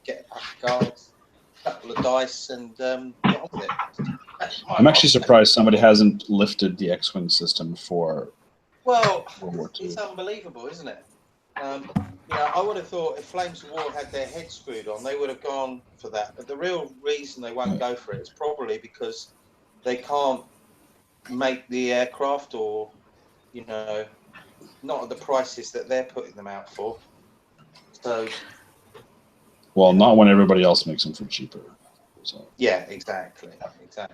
get a pack of cards, a couple of dice, and get on with it. I'm actually surprised somebody hasn't lifted the X-Wing system for Well, World War II. it's unbelievable, isn't it? I would have thought if Flames of War had their head screwed on, they would have gone for that. But the real reason they won't go for it is probably because they can't make the aircraft, or not at the prices that they're putting them out for. So, well, not when everybody else makes them for cheaper. So. Yeah, exactly. So,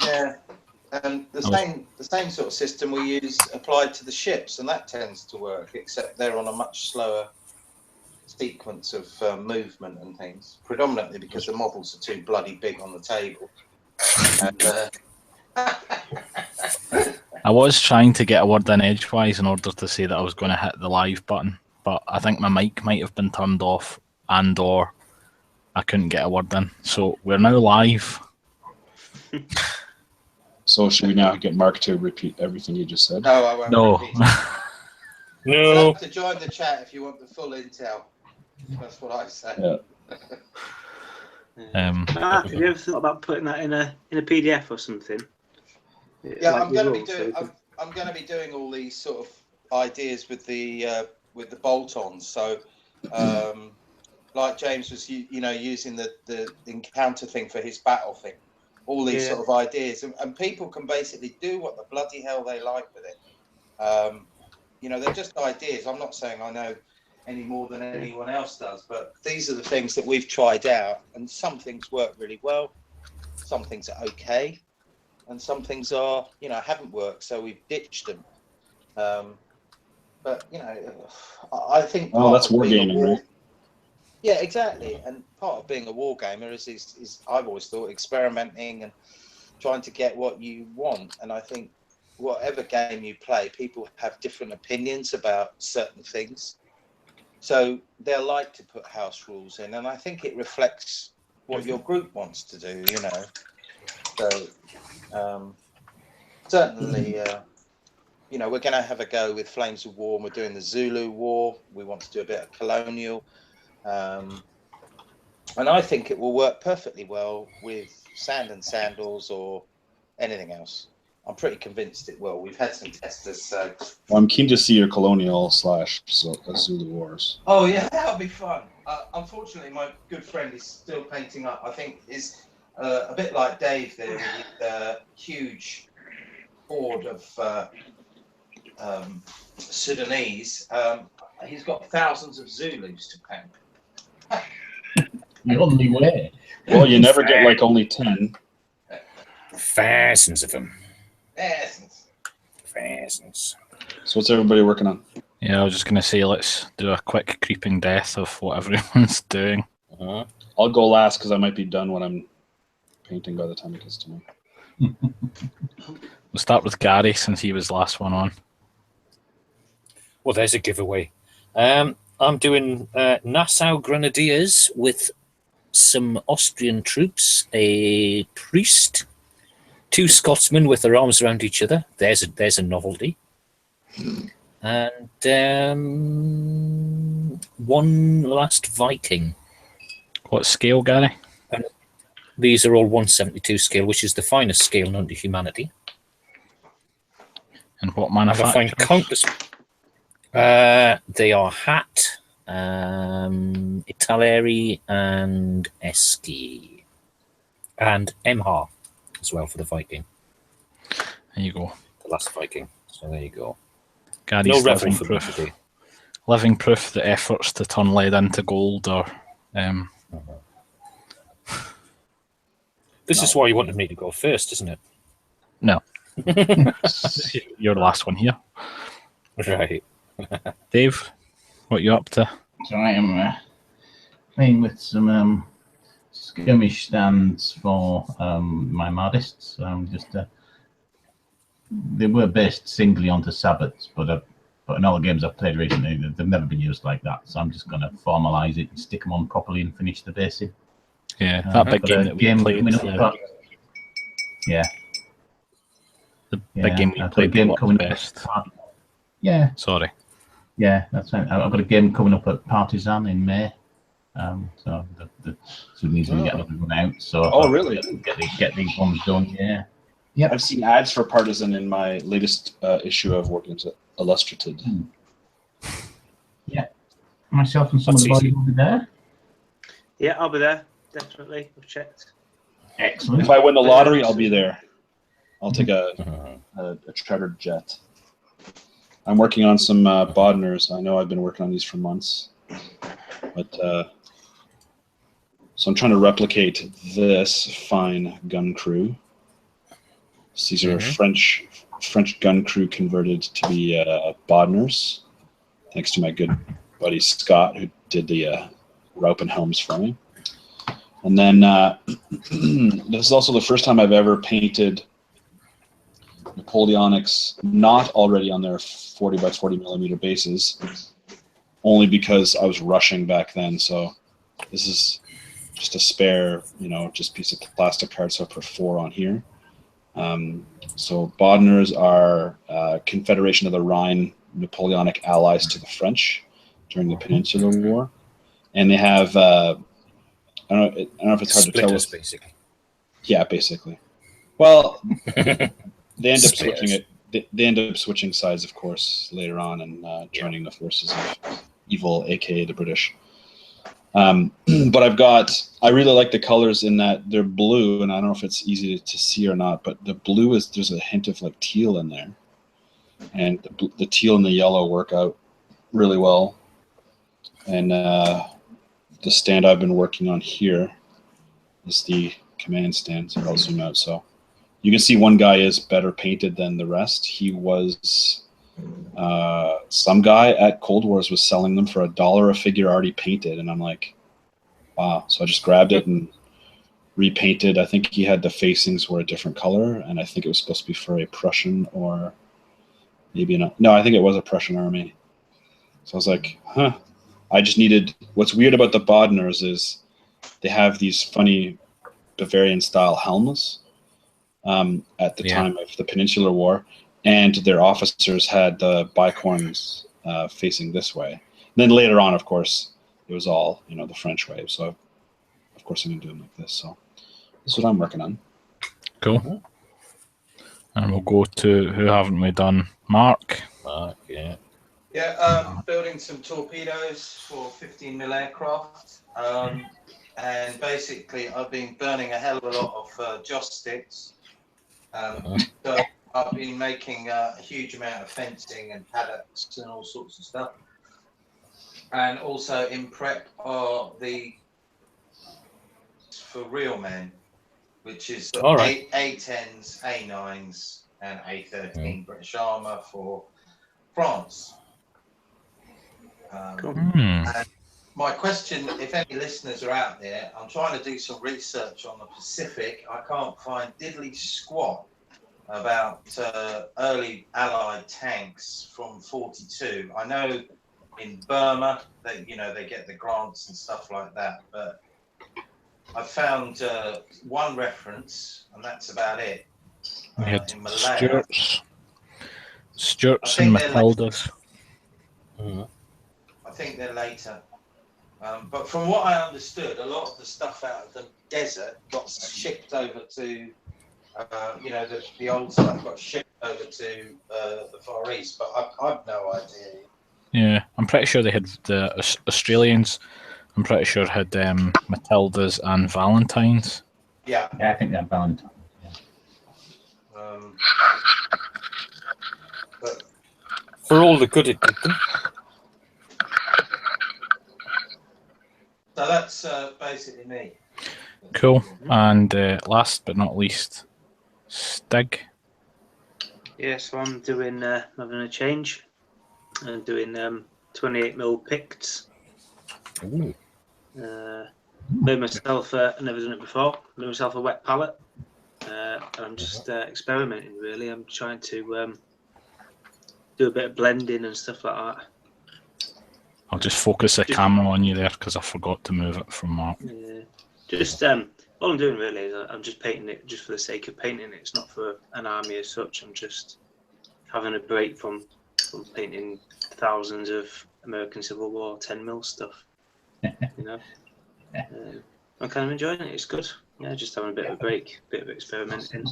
yeah, and the same sort of system we use applied to the ships, and that tends to work, except they're on a much slower sequence of movement and things, predominantly because the models are too bloody big on the table. And, I was trying to get a word in edgewise in order to say that I was going to hit the live button, but I think my mic might have been turned off, and/or I couldn't get a word in. So we're now live. So should we now get Mark to repeat everything you just said? No, I won't. No. Repeat it. No. You'll have to join the chat if you want the full intel. That's what I say. Yeah. Mark, have you ever thought about putting that in a PDF or something? Yeah, Like I'm going to be rules, doing. so I'm going to be doing all these sort of ideas with the bolt-ons. So, like James was, using the encounter thing for his battle thing. All these sort of ideas, and people can basically do what the bloody hell they like with it. They're just ideas. I'm not saying I know any more than anyone else does, but these are the things that we've tried out, and some things work really well, some things are okay, and some things are, haven't worked, so we've ditched them. But I think. Oh, that's wargaming, right? Yeah, exactly. And part of being a war gamer is I've always thought experimenting and trying to get what you want. And I think whatever game you play, people have different opinions about certain things. So they'll like to put house rules in, and I think it reflects what your group wants to do, So certainly, we're going to have a go with Flames of War, and we're doing the Zulu War. We want to do a bit of colonial. And I think it will work perfectly well with Sand and Sandals or anything else. I'm pretty convinced it will. We've had some testers, so. Well, I'm keen to see your colonial / Zulu Wars. Oh yeah, that'll be fun. Unfortunately, my good friend is still painting up. I think is a bit like Dave there with the huge horde of Sudanese. He's got thousands of Zulus to paint. The only way. Well, you never get like only 10. Thousands of them. Thousands. So what's everybody working on? Yeah, I was just going to say, let's do a quick creeping death of what everyone's doing. I'll go last because I might be done when I'm painting by the time it gets to me. We'll start with Gary since he was the last one on. Well, there's a giveaway. I'm doing Nassau Grenadiers with some Austrian troops, a priest, 2 Scotsmen with their arms around each other. There's a novelty. And 1 last Viking. What scale, Gary? And these are all 172 scale, which is the finest scale known to humanity. And what manufacturer? I find countless. They are Hat, Italeri, and Eski, and Emha as well for the Viking. There you go. The last Viking. So there you go. Gary's no living proof. Living proof that efforts to turn lead into gold are. This is why you wanted me to go first, isn't it? No. You're the last one here. Right. Dave, what you up to? So I am playing with some skirmish stands for my Mardists. They were based singly onto Sabbats, but in all the games I've played recently, they've never been used like that. So I'm just going to formalise it and stick them on properly and finish the basing. Yeah, that big game that we played. Yeah. The big game we played. Game coming best. Yeah. Sorry. Yeah, that's right. I've got a game coming up at Partisan in May. So the Sudanese will get another one out. So Oh, really? Get these ones done. Yeah. Yep. I've seen ads for Partisan in my latest issue of Wargames Illustrated. Yeah. Myself and some That's of the boys easy. will be there. Yeah, I'll be there. Definitely. I've checked. Excellent. If I win the lottery, I'll be there. I'll take a chartered jet. I'm working on some Bodners. I know I've been working on these for months, but so I'm trying to replicate this fine gun crew. So these are French gun crew converted to be Bodners, thanks to my good buddy Scott, who did the rope and helms for me. And then this is also the first time I've ever painted Napoleonics not already on their 40 by 40 millimeter bases, only because I was rushing back then. So this is just a spare, just piece of plastic card. So I put 4 on here. So Bodners are Confederation of the Rhine Napoleonic allies to the French during the Peninsular War, and they have I don't know if it's hard Splitters, to tell. basically. Yeah, basically. Well, they end up Splitters. switching it. They end up switching sides, of course, later on and joining the forces of evil, aka the British. But I really like the colors in that they're blue, and I don't know if it's easy to see or not, but the blue there's a hint of like teal in there, and the teal and the yellow work out really well. And the stand I've been working on here is the command stand. So I'll zoom out. So you can see one guy is better painted than the rest. He was some guy at Cold Wars was selling them for $1 a figure already painted, and I'm like, wow. So I just grabbed it and repainted. I think he had the facings were a different color, and I think it was supposed to be for a Prussian or maybe not. No, I think it was a Prussian army. So I was like, huh. I just needed. What's weird about the Bodners is they have these funny Bavarian-style helmets at the time of the Peninsular War, and their officers had the bicorns facing this way. And then later on, of course, it was all the French way. So, of course, I'm going to do them like this. So, this is what I'm working on. Cool. And we'll go to who haven't we done? Mark. Mark, yeah. Yeah, building some torpedoes for 15mm aircraft. And basically, I've been burning a hell of a lot of joss sticks. So I've been making a huge amount of fencing and paddocks and all sorts of stuff. And also in prep are the for real men, which is A10s, A9s, and A13 British armour for France. And my question, if any listeners are out there, I'm trying to do some research on the Pacific. I can't find diddly squat about early Allied tanks from 42. I know in Burma, they get the grants and stuff like that, but I found one reference, and that's about it. We had in Malaya. Stuarts and Matildas. I think they're later. But from what I understood, a lot of the stuff out of the desert got shipped over to, the old stuff got shipped over to the Far East, but I've no idea. Yeah, I'm pretty sure they had the Australians. I'm pretty sure had Matildas and Valentines. Yeah, I think they're Valentines. But For all the good it did them. so that's basically me. Cool. And last but not least, Stig. Yeah, so I'm doing having a change. I'm doing 28mm Picts. Made myself, I've never done it before. Made myself a wet palette. And I'm just experimenting really. I'm trying to do a bit of blending and stuff like that. I'll just focus the camera on you there because I forgot to move it from Mark. Yeah. Just all I'm doing really is I'm just painting it just for the sake of painting it. It's not for an army as such. I'm just having a break from I'm painting thousands of American Civil War 10mm stuff. You know, I'm kind of enjoying it. It's good. Yeah, just having a bit of a break, bit of experimenting.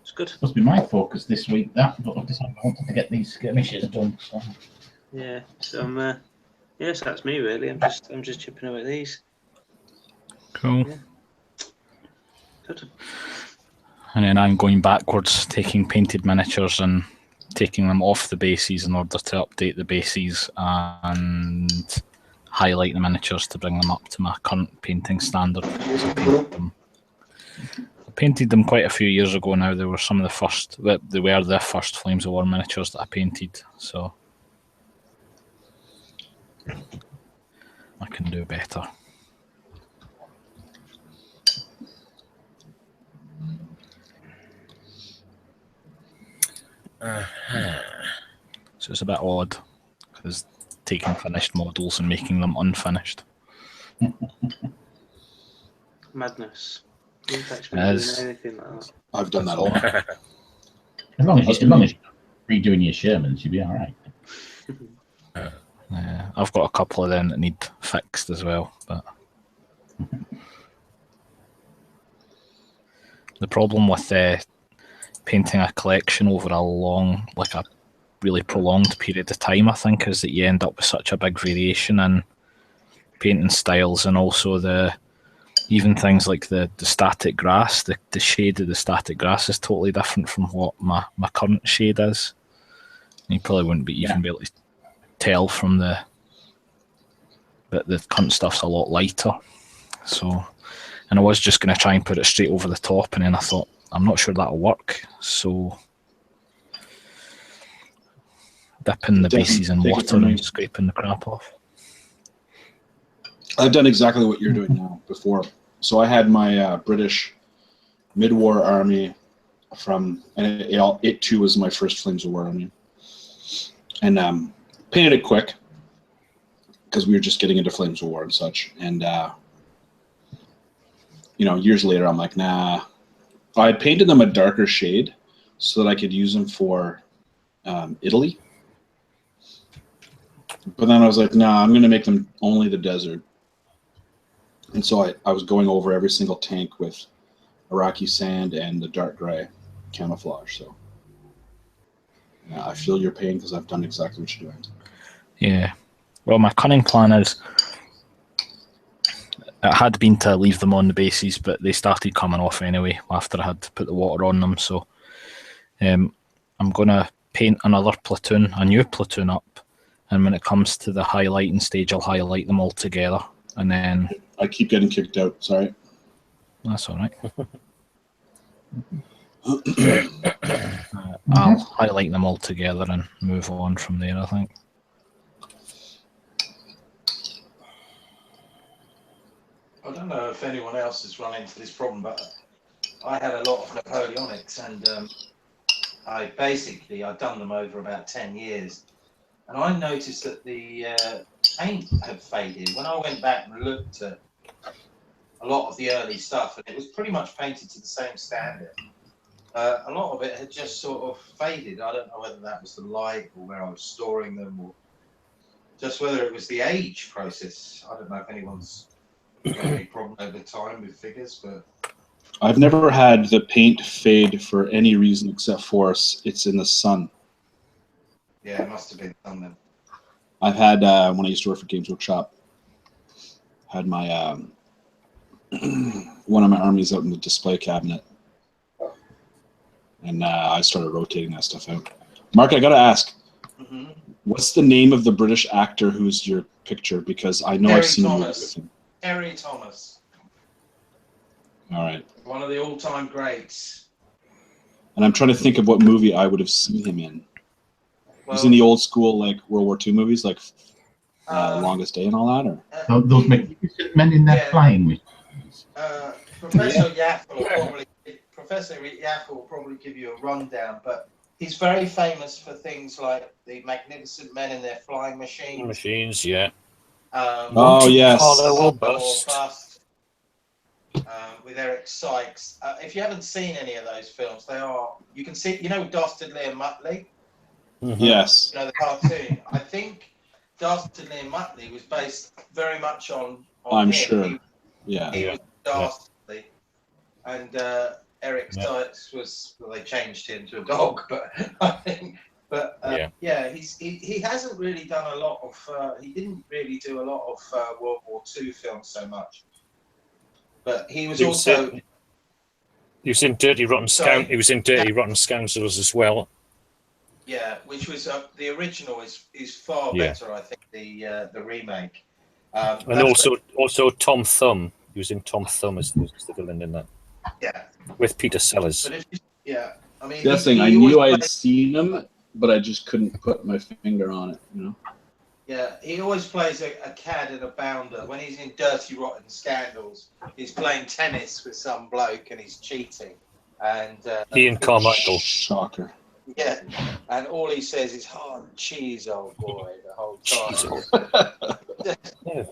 It's good. Supposed to be my focus this week, that, but I've decided I wanted to get these skirmishes done. So. Yeah, so so that's me really. I'm just chipping away at these. Cool. Yeah. Good. And then I'm going backwards, taking painted miniatures and taking them off the bases in order to update the bases and highlight the miniatures to bring them up to my current painting standard. I painted them quite a few years ago now. They were some of the first. They were the first Flames of War miniatures that I painted. So I can do better. So it's a bit odd because taking finished models and making them unfinished. Madness. Anything like that. I've done that a lot. As long as you're redoing your Shermans, you'll be all right. I've got a couple of them that need fixed as well, but the problem with painting a collection over a long, like a really prolonged period of time, I think, is that you end up with such a big variation in painting styles, and also even things like the static grass, the shade of the static grass is totally different from what my current shade is. And you probably wouldn't be able to tell from that the current stuff's a lot lighter. So, and I was just going to try and put it straight over the top, and then I thought, I'm not sure that'll work. So, dipping the bases in water and scraping the crap off. I've done exactly what you're doing now before. So I had my British mid-war army from, and it too was my first Flames of War army. And painted it quick because we were just getting into Flames of War and such. And, years later, I'm like, nah. I painted them a darker shade so that I could use them for Italy. But then I was like, nah, I'm going to make them only the desert. And so I was going over every single tank with Iraqi sand and the dark gray camouflage. So yeah, I feel your pain because I've done exactly what you're doing. Yeah. Well, my cunning plan is, it had been to leave them on the bases, but they started coming off anyway after I had to put the water on them. So I'm going to paint another platoon, a new platoon up. And when it comes to the highlighting stage, I'll highlight them all together. And then I keep getting kicked out. Sorry. That's all right. I'll highlight them all together and move on from there, I think. I don't know if anyone else has run into this problem, but I had a lot of Napoleonics, and I've done them over about 10 years. And I noticed that the paint had faded. When I went back and looked at a lot of the early stuff, and it was pretty much painted to the same standard, a lot of it had just sort of faded. I don't know whether that was the light or where I was storing them, or just whether it was the age process. I don't know if anyone's got any problem over time with figures, but I've never had the paint fade for any reason except for it's in the sun. yeah, it must have been done then. I've had, when I used to work for Games Workshop, had my one of my armies out in the display cabinet, and I started rotating that stuff out. Mark, I gotta ask, what's the name of the British actor who's your picture? Because I know I've seen him. Terry Thomas. All right. One of the all-time greats. And I'm trying to think of what movie I would have seen him in. He's in the old school, like World War II movies, like Longest Day and all that, or those magnificent men in their flying machines. Professor Yaffle will probably give you a rundown, but he's very famous for things like the magnificent men in their flying machines. Machines, yeah. Oh yes. Follow or bust. With Eric Sykes. If you haven't seen any of those films, they are. You can see. You know Dastardly and Muttley. Yes. You know, the cartoon. I think Dastardly and Muttley was based very much on I'm him. sure. Yeah. He was Dastardly, and Eric Sykes was, well, they changed him to a dog, but I think, but he hasn't really done a lot of. He didn't really do a lot of World War II films so much, but he was also. He was in Dirty Rotten Scoundrels. He was in Dirty Rotten Scoundrels as well. Yeah, which was the original is far better, I think. The remake. And also Tom Thumb. He was in Tom Thumb as the villain in that. Yeah. With Peter Sellers. I mean, that's the thing. I knew I had seen him, but I just couldn't put my finger on it. You know. Yeah, he always plays a cad and a bounder. When he's in Dirty Rotten Scandals, he's playing tennis with some bloke and he's cheating. And Ian Carmichael. Shocker. Yeah, and all he says is "hard cheese, old boy," the whole time.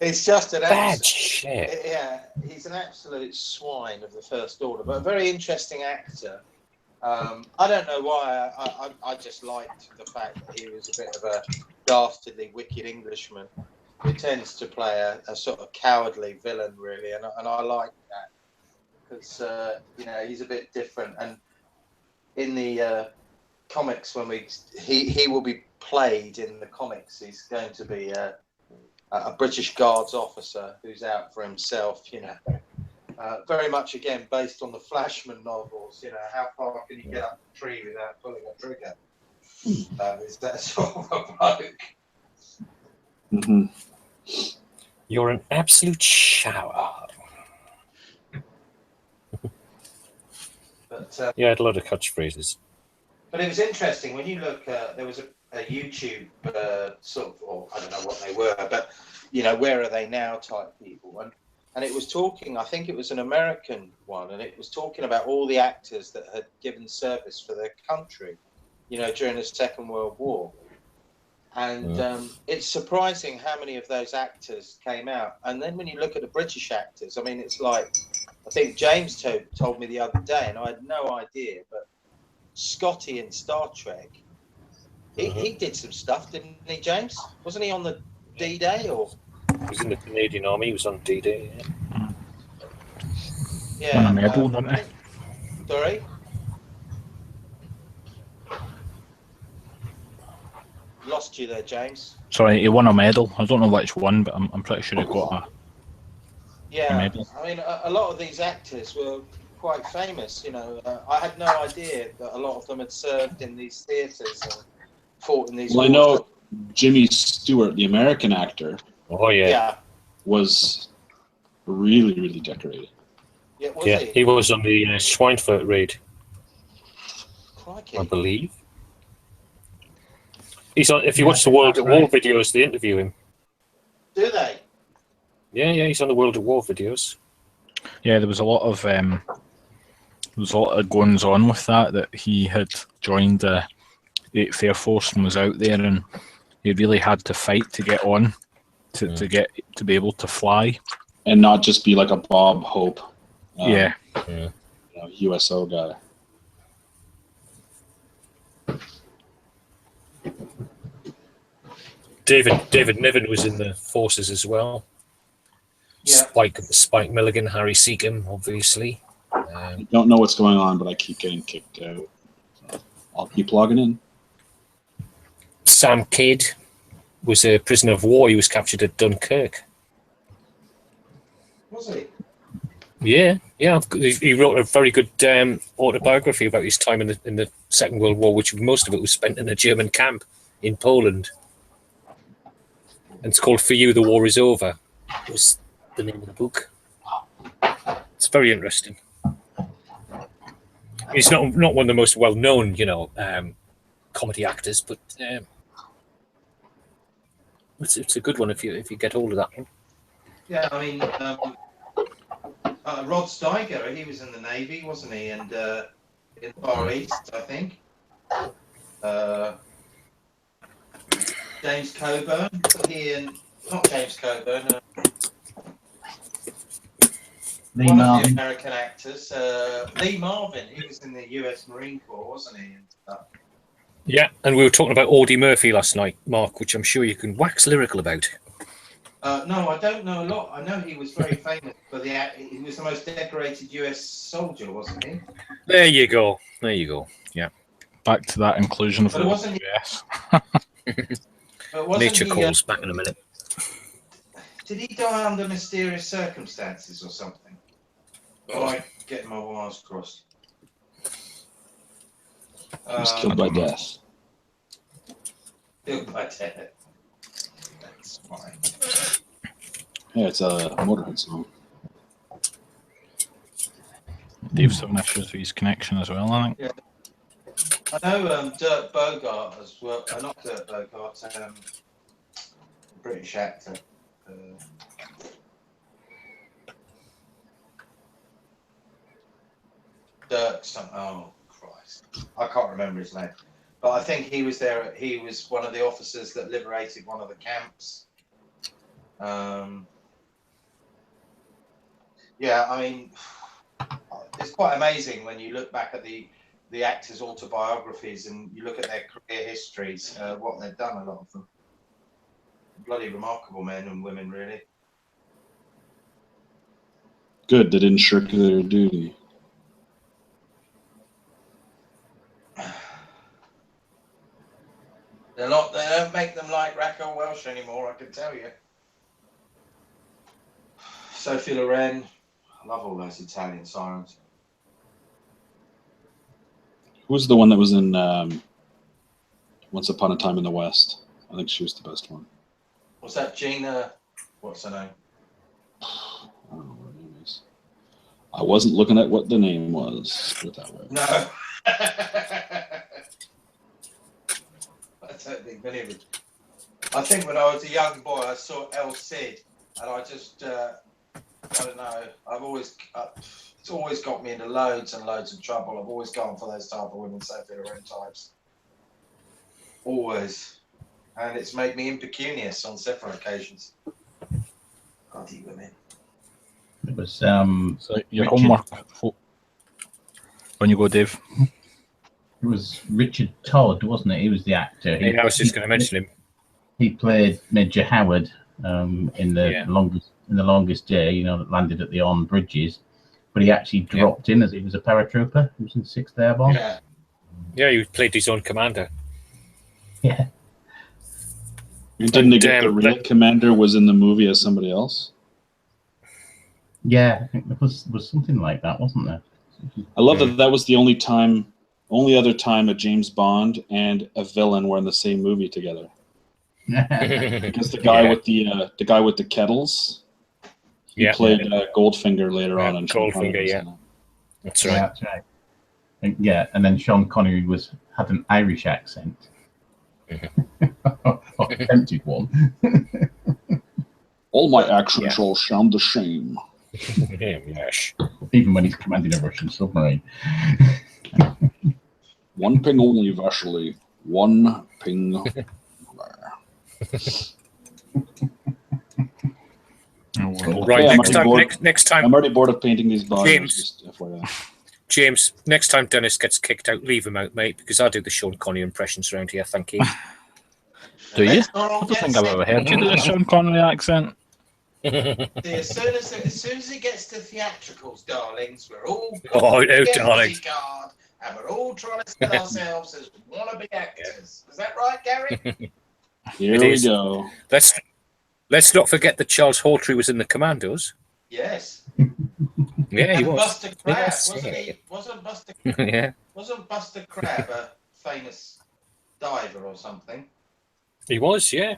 It's just an bad shit. Yeah, he's an absolute swine of the first order, but a very interesting actor. I don't know why. I just liked the fact that he was a bit of a dastardly, wicked Englishman who tends to play a sort of cowardly villain, really, and I like that because you know, he's a bit different. And in the comics, when he will be played in the comics, he's going to be a British Guards officer who's out for himself, you know. Very much again based on the Flashman novels, you know, how far can you get up the tree without pulling a trigger? Is that sort of a bloke? Mm-hmm. You're an absolute shower. But yeah, I had a lot of catchphrases. But it was interesting when you look. There was a YouTube sort of, or I don't know what they were, but you know, where are they now type people, and it was talking. I think it was an American one, and it was talking about all the actors that had given service for their country, you know, during the Second World War. And it's surprising how many of those actors came out. And then when you look at the British actors, I mean, it's like, I think James told me the other day, and I had no idea, but Scotty in Star Trek, he did some stuff, didn't he, James? Wasn't he on the D-Day? Or he was in the Canadian Army. He was on D-Day. Yeah. Won a medal, didn't he? Sorry? Lost you there, James. Sorry, he won a medal. I don't know which one, but I'm pretty sure he got a medal. I mean, a lot of these actors were quite famous, you know. I had no idea that a lot of them had served in these theatres and fought in these wars. I know Jimmy Stewart, the American actor, was really, really decorated. Yeah, he was on the Schweinfurt raid. Crikey. I believe. He's on. If you watch the World at War videos, they interview him. Do they? Yeah, he's on the World at War videos. Yeah, there was a lot of goings on with that he had joined the 8th Air Force and was out there, and he really had to fight to get on to be able to fly, and not just be like a Bob Hope. You know, USO guy. David Niven was in the forces as well. Yeah. Spike Milligan, Harry Seacombe, obviously. I don't know what's going on, but I keep getting kicked out. So I'll keep logging in. Sam Kidd was a prisoner of war. He was captured at Dunkirk. Was he? Yeah. He wrote a very good autobiography about his time in the Second World War, which most of it was spent in a German camp in Poland. And it's called "For You, the War Is Over." Was the name of the book. It's very interesting. He's not one of the most well-known, comedy actors, but it's a good one if you get hold of that one. Yeah, I mean, Rod Steiger, he was in the Navy, wasn't he? And in the Far East, I think. James Coburn, not James Coburn. Lee One Marvin. of the American actors, Lee Marvin. He was in the U.S. Marine Corps, wasn't he? And stuff. Yeah, and we were talking about Audie Murphy last night, Mark, which I'm sure you can wax lyrical about. No, I don't know a lot. I know he was very famous for he was the most decorated US soldier, wasn't he? There you go. There you go. Yeah. Back to that inclusion of But it the wasn't. US. But wasn't Nature he, calls back in a minute. Did he die under mysterious circumstances or something? Or am I getting my wires crossed? He was killed by death. Killed by death. That's fine. Yeah, it's a Motorhead song. Dave's having issues with his connection as well, I think. Yeah. I know Dirk Bogart as well. Not Dirk Bogart, British actor. Dirk something. Oh, Christ. I can't remember his name. But I think he was there. He was one of the officers that liberated one of the camps. Yeah, I mean, it's quite amazing when you look back at the actors' autobiographies and you look at their career histories, what they've done, a lot of them. Bloody remarkable men and women, really. Good, they didn't shirk their duty. They don't make them like Raquel Welch anymore, I can tell you. Sophie Loren. I love all those Italian sirens. Who was the one that was in Once Upon a Time in the West? I think she was the best one. Was that Gina? What's her name? I don't know what her name is. I wasn't looking at what the name was. Put it that way. No. I don't think many of it. I think when I was a young boy, I saw El Cid, and I just, I don't know. It's always got me into loads and loads of trouble. I've always gone for those type of women, Sophie Loren types. Always. And it's made me impecunious on several occasions. Bloody women. It was So your Richard- homework. When you go, Dave. It was Richard Todd, wasn't it? He was the actor. I was just going to mention him. He played Major Howard in the Yeah. longest day. You know, that landed at the Orne Bridges, but he actually dropped in as he was a paratrooper. He was in 6th Airborne. Yeah. Yeah, he played his own commander. Yeah. And didn't they get the And, real commander was in the movie as somebody else? Yeah, I think there was something like that, wasn't there? I love that was the only other time a James Bond and a villain were in the same movie together. Because the guy with the kettles, he played Goldfinger later on. And Goldfinger, yeah. That's right. Yeah, that's right. And then Sean Connery had an Irish accent. Or attempted one. All my accents all sound the same. Yes. Even when he's commanding a Russian submarine. One ping only, Vasily. One ping. Right, Yeah, next time, I'm already bored of painting these bodies. James. Just FYI. James, next time Dennis gets kicked out, leave him out, mate, because I do the Sean Connery impressions around here. Thank you. Do you? Let's not all I don't get think I've sick. ever heard you do a Sean Connery accent. As soon as it gets to theatricals, darlings, we're all darling. card, and we're all trying to sell ourselves as wannabe actors. Is that right, Gary? Here It we is. go. Let's not forget that Charles Hawtrey was in the Commandos. Yes. Yeah, he And was. Buster Crabbe, Yes. wasn't he? Yeah, Wasn't Buster Crabbe a famous diver or something? he was. Yeah.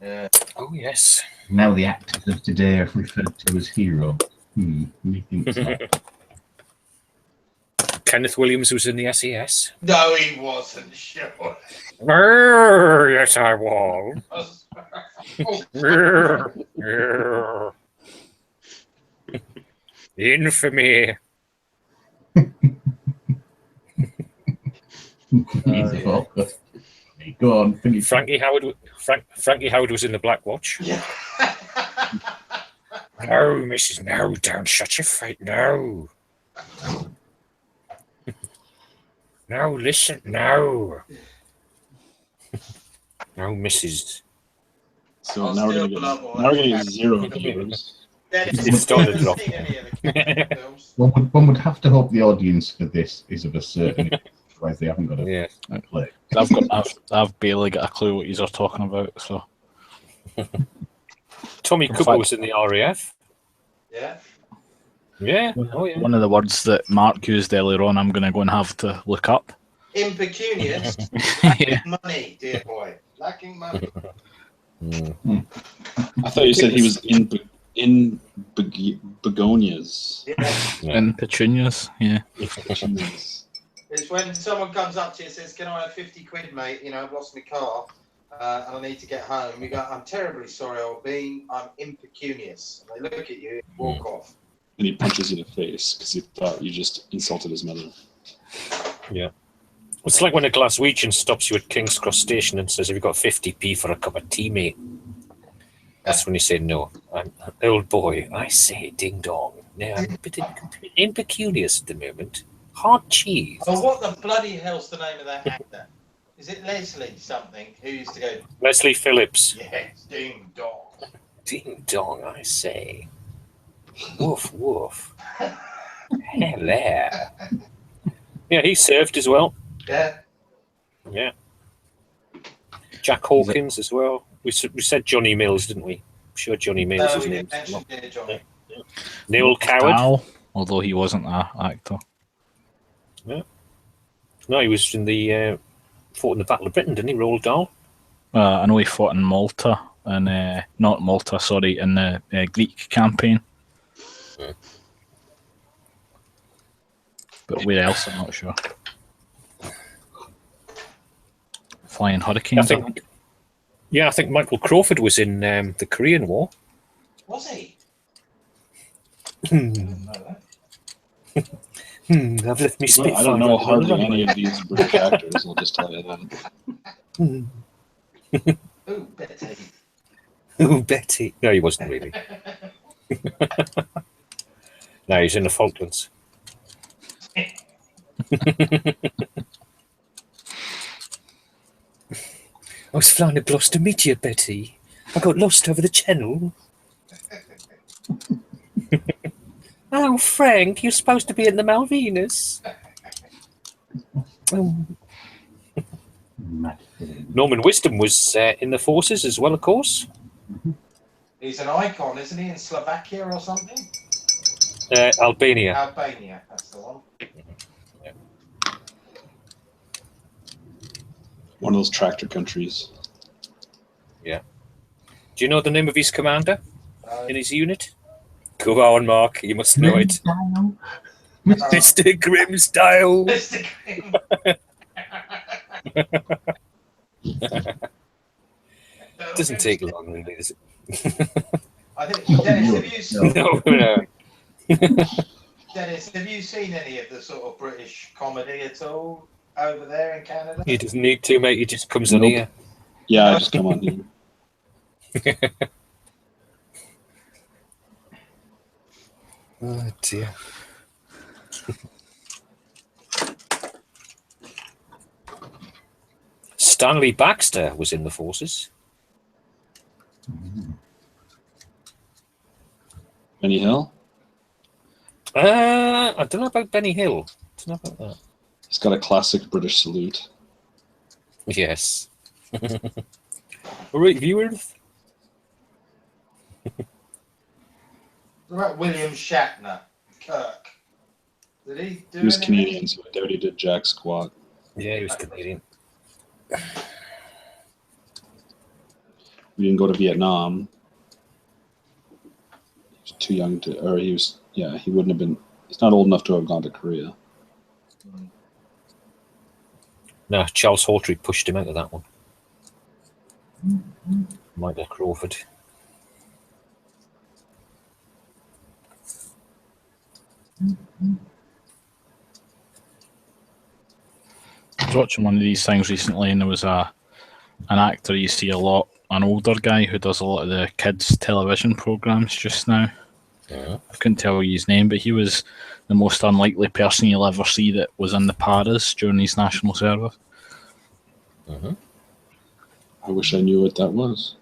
Yeah. Oh yes. Now the actors of today are referred to as heroes. Methinks not. Kenneth Williams was in the SES. No, he wasn't, sure. Yes, I was. Infamy. Go on, finish. Frankie Howard was in the Black Watch. Yeah. No, Mrs. No, don't shut your face. No. No, listen, no. No, Mrs. So I'll now we're still gonna love all get now we're that. gonna get 0 viewers. Dennis, It's starting to have you drop. seen any of the films? One would have to hope the audience for this is of a certain age, otherwise they haven't got a Yeah. play. I've barely got a clue what you're talking about. So Tommy In Cooper fact- was in the RAF. Yeah. Yeah. Oh, yeah. one of the words that Mark used earlier on, I'm going to go and have to look up. Impecunious. Yeah. Money, dear boy. Lacking money. I thought you said he was in begonias. Yeah. And petunias, yeah. Petunias. It's when someone comes up to you and says, "Can I have 50 quid, mate? You know, I've lost my car and I need to get home." You go, "I'm terribly sorry, old bean. I'm impecunious." And they look at you and walk off. And he punches you in the face because he thought you just insulted his mother. Yeah. It's like when a Glaswegian stops you at King's Cross Station and says, "Have you got 50p for a cup of tea, mate?" That's when you say, "No, I'm an old boy. I say ding dong. No, I'm a bit impecunious at the moment. Hard cheese." Oh, what the bloody hell's the name of that actor? Is it Leslie something who used to go, Leslie Phillips. "Yes, ding dong"? Ding dong, I say. Woof, woof. Hello. Yeah, he served as well. Yeah. Yeah. Jack Hawkins as well. We said Johnny Mills, didn't we? I'm sure Johnny Mills No, is we named. didn't mention it, Johnny. Neil Coward. Al, although he wasn't an actor. No, he was in the fought in the Battle of Britain, didn't he? Roald Dahl. I know he fought in Malta, and not Malta, sorry, in the Greek campaign. Yeah. But where else, I'm not sure. Flying Hurricanes. I think Michael Crawford was in the Korean War. Was he? I've left me Well, I don't know hardly any of these British actors, I'll just tell you that. Ooh, Betty. Oh, Betty. No, he wasn't really. No, he's in the Falklands. I was flying to Gloucester to meet you, Betty. I got lost over the channel. Oh, Frank, you're supposed to be in the Malvinas. Norman Wisdom was in the forces as well, of course. He's an icon, isn't he, in Slovakia or something? Albania. Albania, that's the one. One of those tractor countries. Yeah. Do you know the name of his commander in his unit? Come on, Mark, you must know it. Mr. Grimstyle. Mr. King. Doesn't take long, really, does it? I think, Dennis, No. Dennis, have you seen any of the sort of British comedy at all over there in Canada? He doesn't need to, mate. He just comes on Nope. here. Yeah, I just come on here. Oh, dear. Stanley Baxter was in the forces. Benny Hill? I don't know about Benny Hill. Don't know about that. He's got a classic British salute. Yes. All right, viewers. What about William Shatner? Kirk. Did he do He was anything? Canadian, so I doubt he did jack squat. Yeah, he was Canadian. We didn't go to Vietnam. He was too young to, or he was, yeah, he wouldn't have been, he's not old enough to have gone to Korea. No, Charles Hawtrey pushed him out of that one. Michael Crawford. I was watching one of these things recently, and there was an actor you see a lot, an older guy who does a lot of the kids' television programs just now. Yeah. I couldn't tell you his name, but he was the most unlikely person you'll ever see that was in the paras during his national service. Mm-hmm. I wish I knew what that was.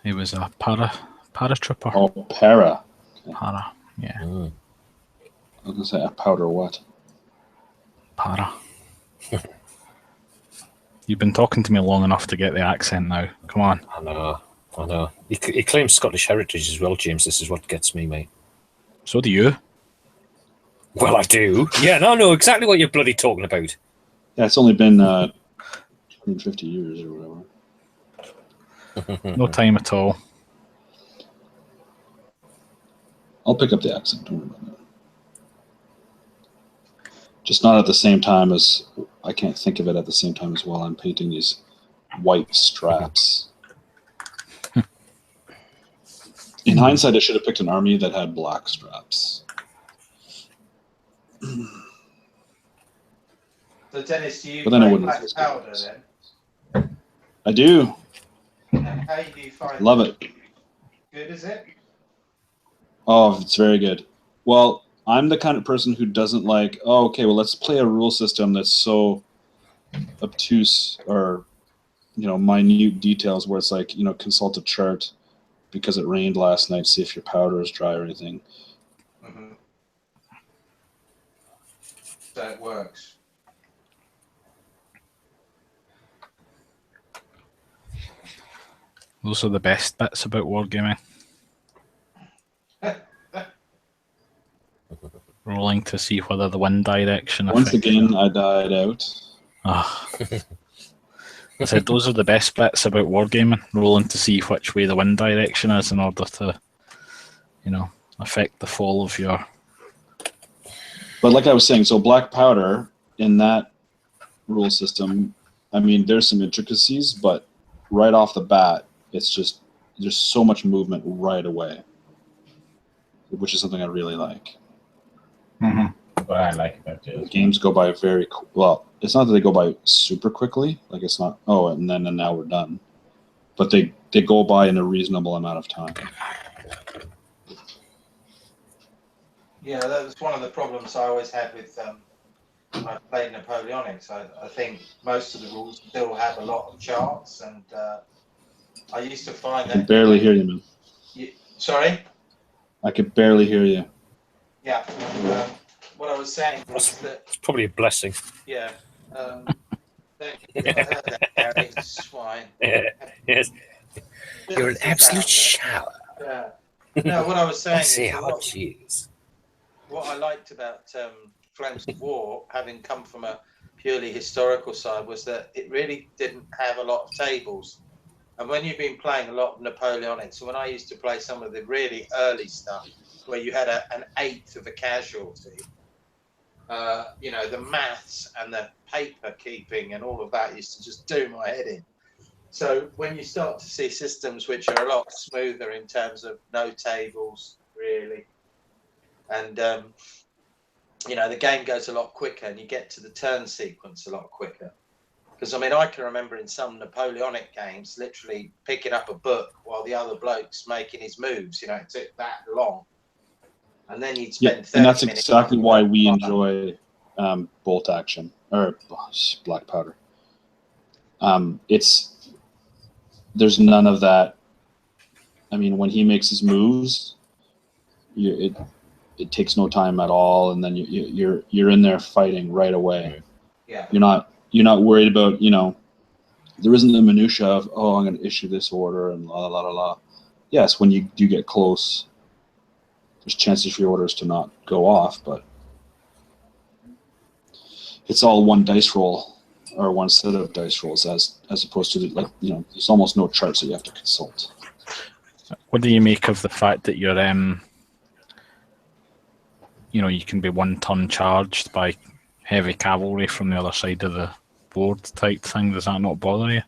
He was a paratrooper. Oh, para. Para, yeah, Mm. I was going to say a powder what? para. You've been talking to me long enough to get the accent now. Come on. I know. He claims Scottish heritage as well, James. This is what gets me, mate. So do you. Well, I do. Yeah, no, I know exactly what you're bloody talking about. Yeah, it's only been 150 years or whatever. No time at all. I'll pick up the accent. Don't worry about that. Just not at the same time as I can't think of it at the same time as while I'm painting these white straps. In hindsight, I should have picked an army that had black straps. So, Dennis, do you But then I play wouldn't black have powder then? I do. And how do you find Love it. Good, is it? Oh, it's very good. Well, I'm the kind of person who doesn't like, oh, okay, well, let's play a rule system that's so obtuse or, minute details where it's like, consult a chart because it rained last night, see if your powder is dry or anything. Mm-hmm. So it works. Those are the best bits about wargaming. Rolling to see whether the wind direction Once affects again, you. I died out. Ah. I said those are the best bits about wargaming. Rolling to see which way the wind direction is in order to, affect the fall of your... But like I was saying, so black powder in that rule system, I mean, there's some intricacies, but right off the bat, it's just, there's so much movement right away, which is something I really like. Mm-hmm. What I like about it. Games go by very well. It's not that they go by super quickly. Like it's not, and now we're done. But they go by in a reasonable amount of time. Yeah, that was one of the problems I always had with when I played Napoleonics. I think most of the rules still have a lot of charts, and I used to find I can that... barely hear you, man. Sorry? I could barely hear you. Yeah. What I was saying was that... It's probably a blessing. Yeah. I heard that, Gary. Swine. Yes. You're an absolute shower. Yeah. No, what I was saying I see is... how it is. What I liked about Flames of War, having come from a purely historical side, was that it really didn't have a lot of tables. And when you've been playing a lot of Napoleonics, so when I used to play some of the really early stuff, where you had an eighth of a casualty, the maths and the paper keeping and all of that used to just do my head in. So when you start to see systems which are a lot smoother in terms of no tables, really, and the game goes a lot quicker, and you get to the turn sequence a lot quicker. Because I can remember in some Napoleonic games, literally picking up a book while the other bloke's making his moves. It took that long, and then you'd spend 30 and that's minutes exactly why we enjoy bolt action or black powder. There's none of that. I mean, when he makes his moves, it takes no time at all, and then you're in there fighting right away. Yeah. You're not worried about, there isn't the minutia of, I'm going to issue this order and la la la la. Yes, when you do get close, there's chances for your orders to not go off, but it's all one dice roll or one set of dice rolls as opposed to there's almost no charts that you have to consult. What do you make of the fact that you're you can be one turn charged by heavy cavalry from the other side of the board type thing? Does that not bother you?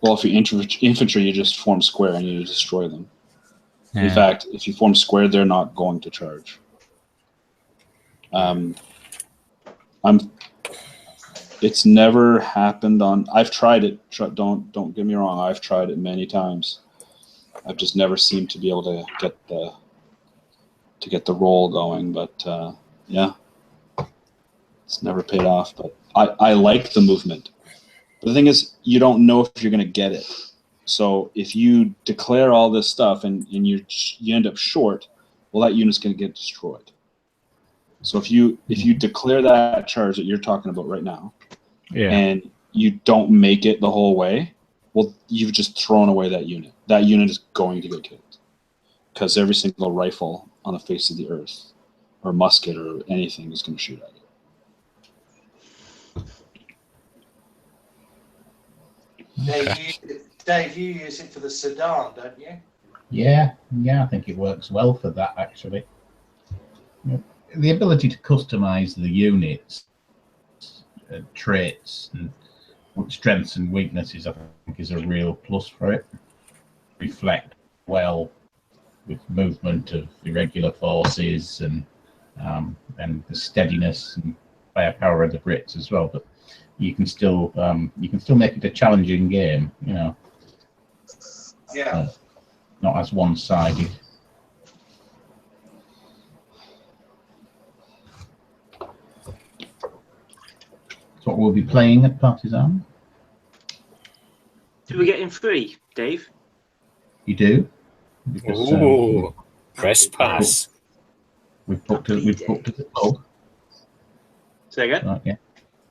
Well, if you're infantry, you just form square and you destroy them. Yeah. In fact, if you form square, they're not going to charge. It's never happened on. I've tried it. Don't get me wrong. I've tried it many times. I've just never seemed to be able to get the roll going. But yeah, it's never paid off. But I like the movement. But the thing is, you don't know if you're going to get it. So if you declare all this stuff and you end up short, well, that unit's going to get destroyed. So if you declare that charge that you're talking about right now, and you don't make it the whole way, well, you've just thrown away that unit. That unit is going to get killed because every single rifle on the face of the earth, or musket, or anything is going to shoot at you. Okay. Dave, you use it for the Sudan, don't you? Yeah, I think it works well for that, actually. The ability to customize the units, traits, and strengths and weaknesses, I think, is a real plus for it. Reflect well with movement of irregular forces and the steadiness and firepower of the Brits as well. But you can still make it a challenging game, you know. Yeah. Not as one-sided. That's what we'll be playing at Partisan. Do we get in free, Dave? You do? Because, Ooh, press pass. We've booked as a club. Say again? Right, yeah.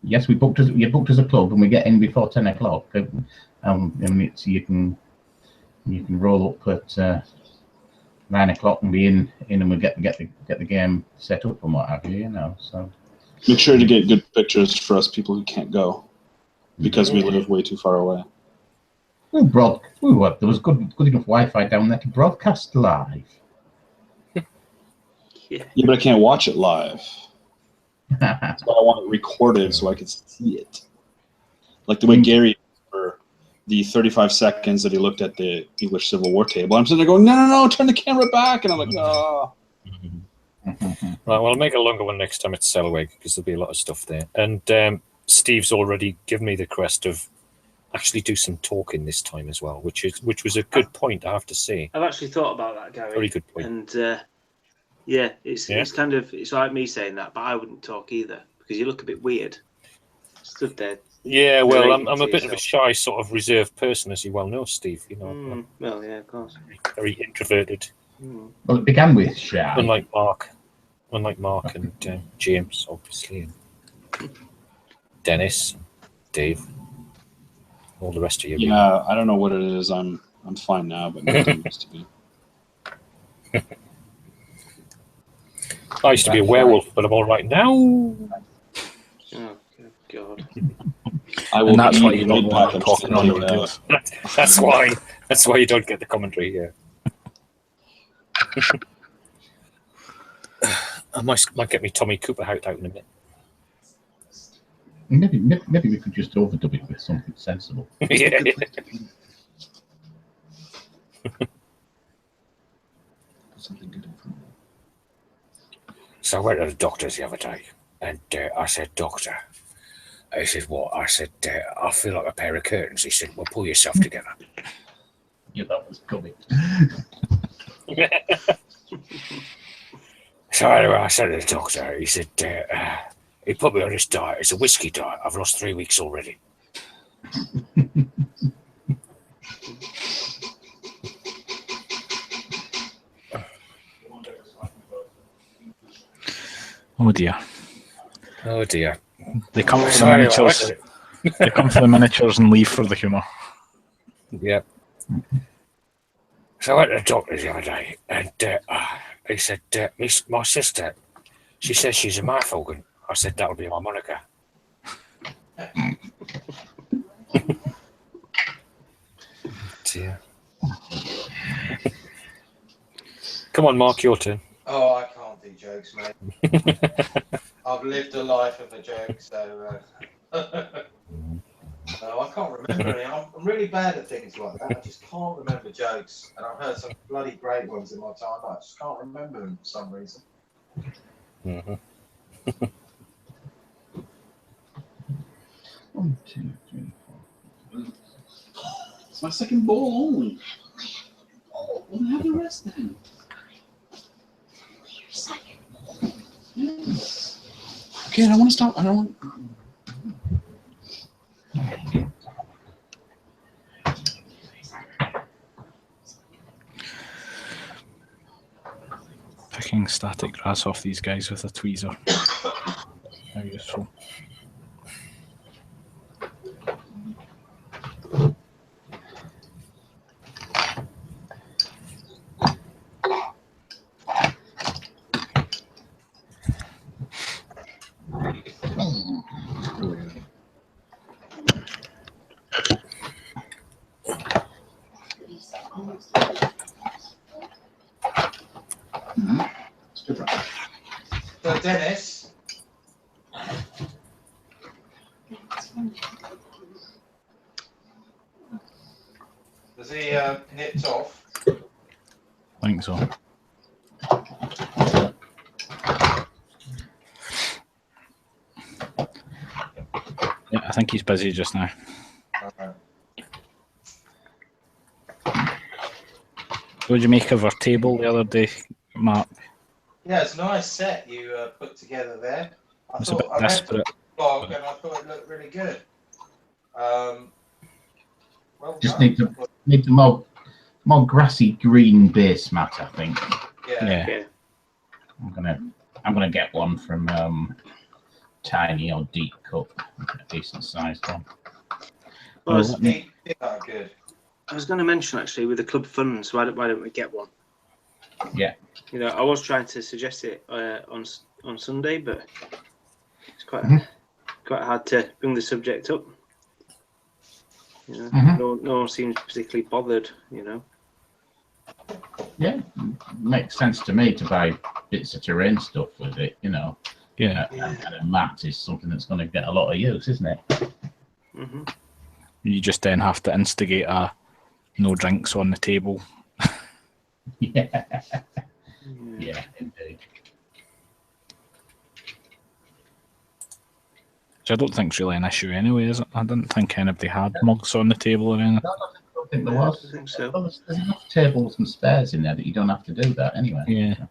Yes, you booked as a club, and we get in before 10 o'clock. And it's, you can roll up at 9 o'clock and be in, and we get the game set up and what have you, you know. So Make sure to get good pictures for us people who can't go, because we live way too far away. there was good enough Wi-Fi down there to broadcast live. Yeah. Yeah, but I can't watch it live. So I want it recorded so I can see it. Like the way Gary, for the 35 seconds that he looked at the English Civil War table, I'm sitting there going, no, turn the camera back. And I'm like, oh. Right, well, I'll make a longer one next time at Selweg because there'll be a lot of stuff there. And Steve's already given me the quest of actually do some talking this time as well, which was a good point, I have to say. I've actually thought about that, Gary. Very good point. And it's kind of, it's like me saying that, but I wouldn't talk either because you look a bit weird. Stood there. Yeah, well, I'm a to bit of a shy, sort of reserved person, as you well know, Steve. You know, well, yeah, of course. very introverted. Well, it began with shy. Unlike Mark and James, obviously, and Dennis, and Dave, all the rest of you. Yeah, I don't know what it is. I'm fine now, but nothing used to be. I used to be a werewolf, but I'm all right now. Oh, good God. And that's why you don't want to talk on the radio. That's why you don't get the commentary here. I might get me Tommy Cooper out in a minute. Maybe we could just overdub it with something sensible. Yeah. Something good in front of me. So I went to the doctor's the other day, and I said, "Doctor," he said, "What?" I said, "I feel like a pair of curtains." He said, "Well, pull yourself together." Yeah, that was coming. So anyway, I said to the doctor, he said, he put me on this diet. It's a whiskey diet. I've lost 3 weeks already. Oh dear. Oh dear. They come for the So anyway, miniatures. They come for the miniatures and leave for the humour. Yeah. So I went to the doctor the other day, and he said, my sister, she says she's a mouth organ. I said, that'll be my moniker. Dear. Come on, Mark, your turn. Oh, I can't do jokes, mate. I've lived a life of a joke, so no, I can't remember any. I'm really bad at things like that. I just can't remember jokes, and I've heard some bloody great ones in my time. I just can't remember them for some reason. Mm-hmm. 1, 2, 3, 4. It's my second bowl only. Well, have a rest then. Okay, I don't want to stop. I don't want. Picking static grass off these guys with a tweezer. How useful. So, Dennis. Has he nipped off? I think so. Yeah, I think he's busy just now. Okay. What did you make of our table the other day, Mark? Yeah, it's a nice set you put together there. It's a bit I read the desperate. blog and I thought it looked really good. Well Just done. need the more grassy green base mat, I think. Yeah. Yeah. I'm gonna get one from Tiny or Deep Cup, a decent sized one. Well, Well, They are good. I was going to mention actually with the club funds, why don't we get one? Yeah. You know, I was trying to suggest it on Sunday, but it's quite hard to bring the subject up. You know, no one seems particularly bothered. You know. Yeah, makes sense to me to buy bits of terrain stuff with it. You know, Yeah. and a mat is something that's going to get a lot of use, isn't it? Mm-hmm. You just then have to instigate a no drinks on the table. Yeah. Yeah, indeed. Which I don't think is really an issue anyway, is it? I didn't think anybody had mugs on the table or anything. I don't think there Yeah, was. I think so. Well, there's enough tables and spares in there that you don't have to do that anyway. Yeah.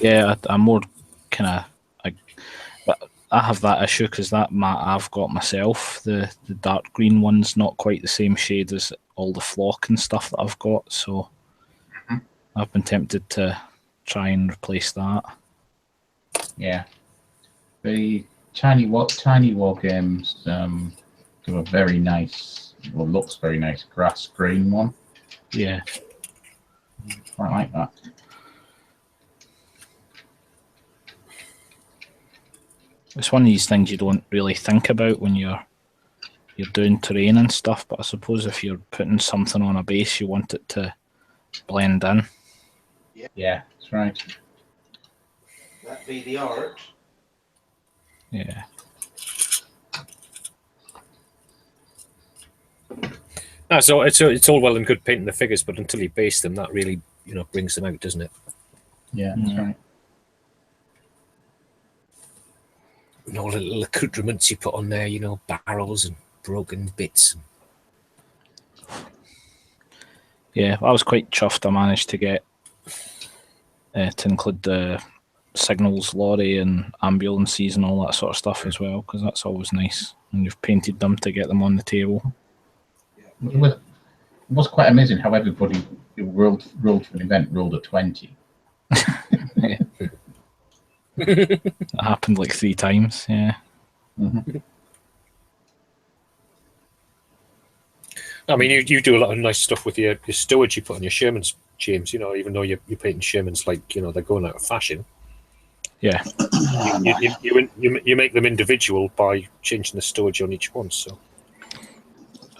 Yeah, I'm more kind of. But I have that issue because that mat I've got myself, the dark green one's not quite the same shade as all the flock and stuff that I've got. So I've been tempted to try and replace that. Yeah. The Tiny War Games do a very nice, well, looks very nice grass green one. Yeah. Quite like that. It's one of these things you don't really think about when you're doing terrain and stuff, but I suppose if you're putting something on a base, you want it to blend in. Yeah, that's right. That'd be the art. Yeah. So it's all well and good painting the figures, but until you base them, that really brings them out, doesn't it? Yeah, that's right. And all the little accoutrements you put on there, barrels and broken bits. Yeah, I was quite chuffed I managed to get to include the signals lorry and ambulances and all that sort of stuff as well, because that's always nice when you've painted them to get them on the table. It was quite amazing how everybody who rolled for an event rolled a 20. It happened like 3 times, yeah. Mm-hmm. I mean, you do a lot of nice stuff with your stowage you put on your Shermans, James. Even though you're painting Shermans like they're going out of fashion. Yeah. You make them individual by changing the stowage on each one. So,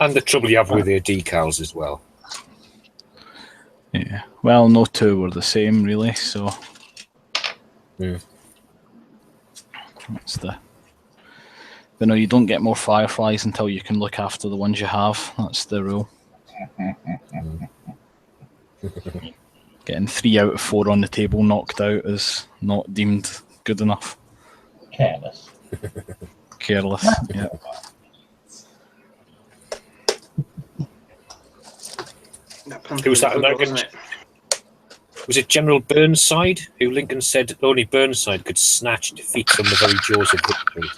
and the trouble you have with your decals as well. Yeah. Well, no two were the same really, so Yeah. That's you don't get more fireflies until you can look after the ones you have. That's the rule. Getting 3 out of 4 on the table knocked out is not deemed good enough. Careless. Careless. Yeah. Who was that Football, American? wasn't it? Was it General Burnside, who Lincoln said only Burnside could snatch defeat from the very jaws of victory?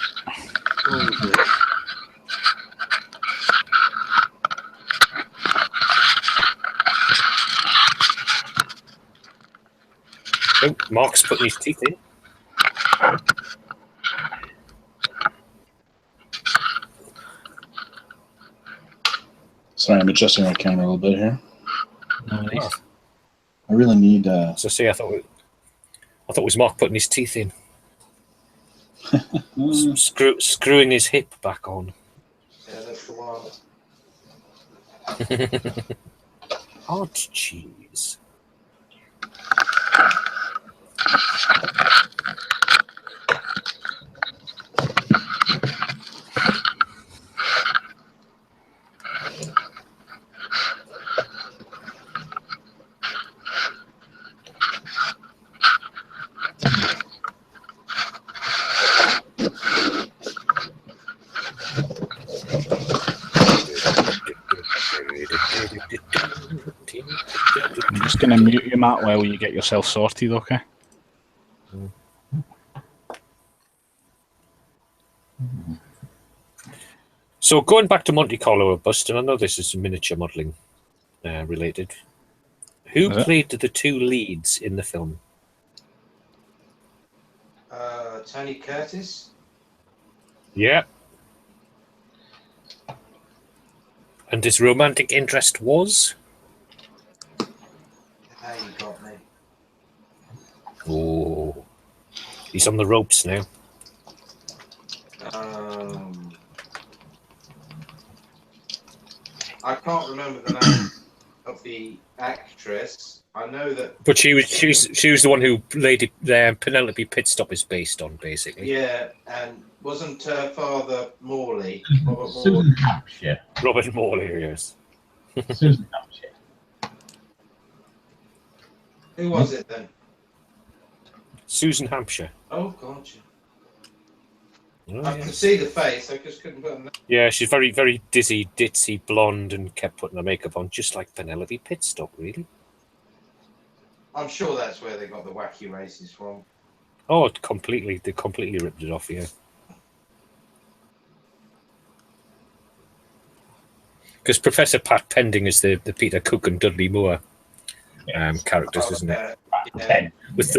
Oh, Mark's putting his teeth in. Sorry, I'm adjusting our camera a little bit here. Nice. I really need. So see, I thought it was Mark putting his teeth in, screwing his hip back on. Yeah, that's the one. Hard cheese. I'm just going to mute you, Matt, while you get yourself sorted, okay? So going back to Monte Carlo bust, and I know this is miniature modelling related. Who Is it? played the two leads in the film? Tony Curtis. Yeah. And his romantic interest was? Now you got me. Oh, he's on the ropes now. I can't remember the name of the actress. I know that. But she was the one who Lady Penelope Pitstop is based on, basically. Yeah, and wasn't her father Morley? Susan Hampshire. Robert Morley, yes. Susan Hampshire. Who was it then? Susan Hampshire. Oh God, yeah. Oh, I yeah. could see the face. I just couldn't put a name. Yeah, she's very, very dizzy, ditzy, blonde, and kept putting her makeup on, just like Penelope Pitstop, really. I'm sure that's where they got the wacky races from. Oh, they completely ripped it off, yeah. Because Professor Pat Pending is the Peter Cook and Dudley Moore characters, isn't it? Yeah. With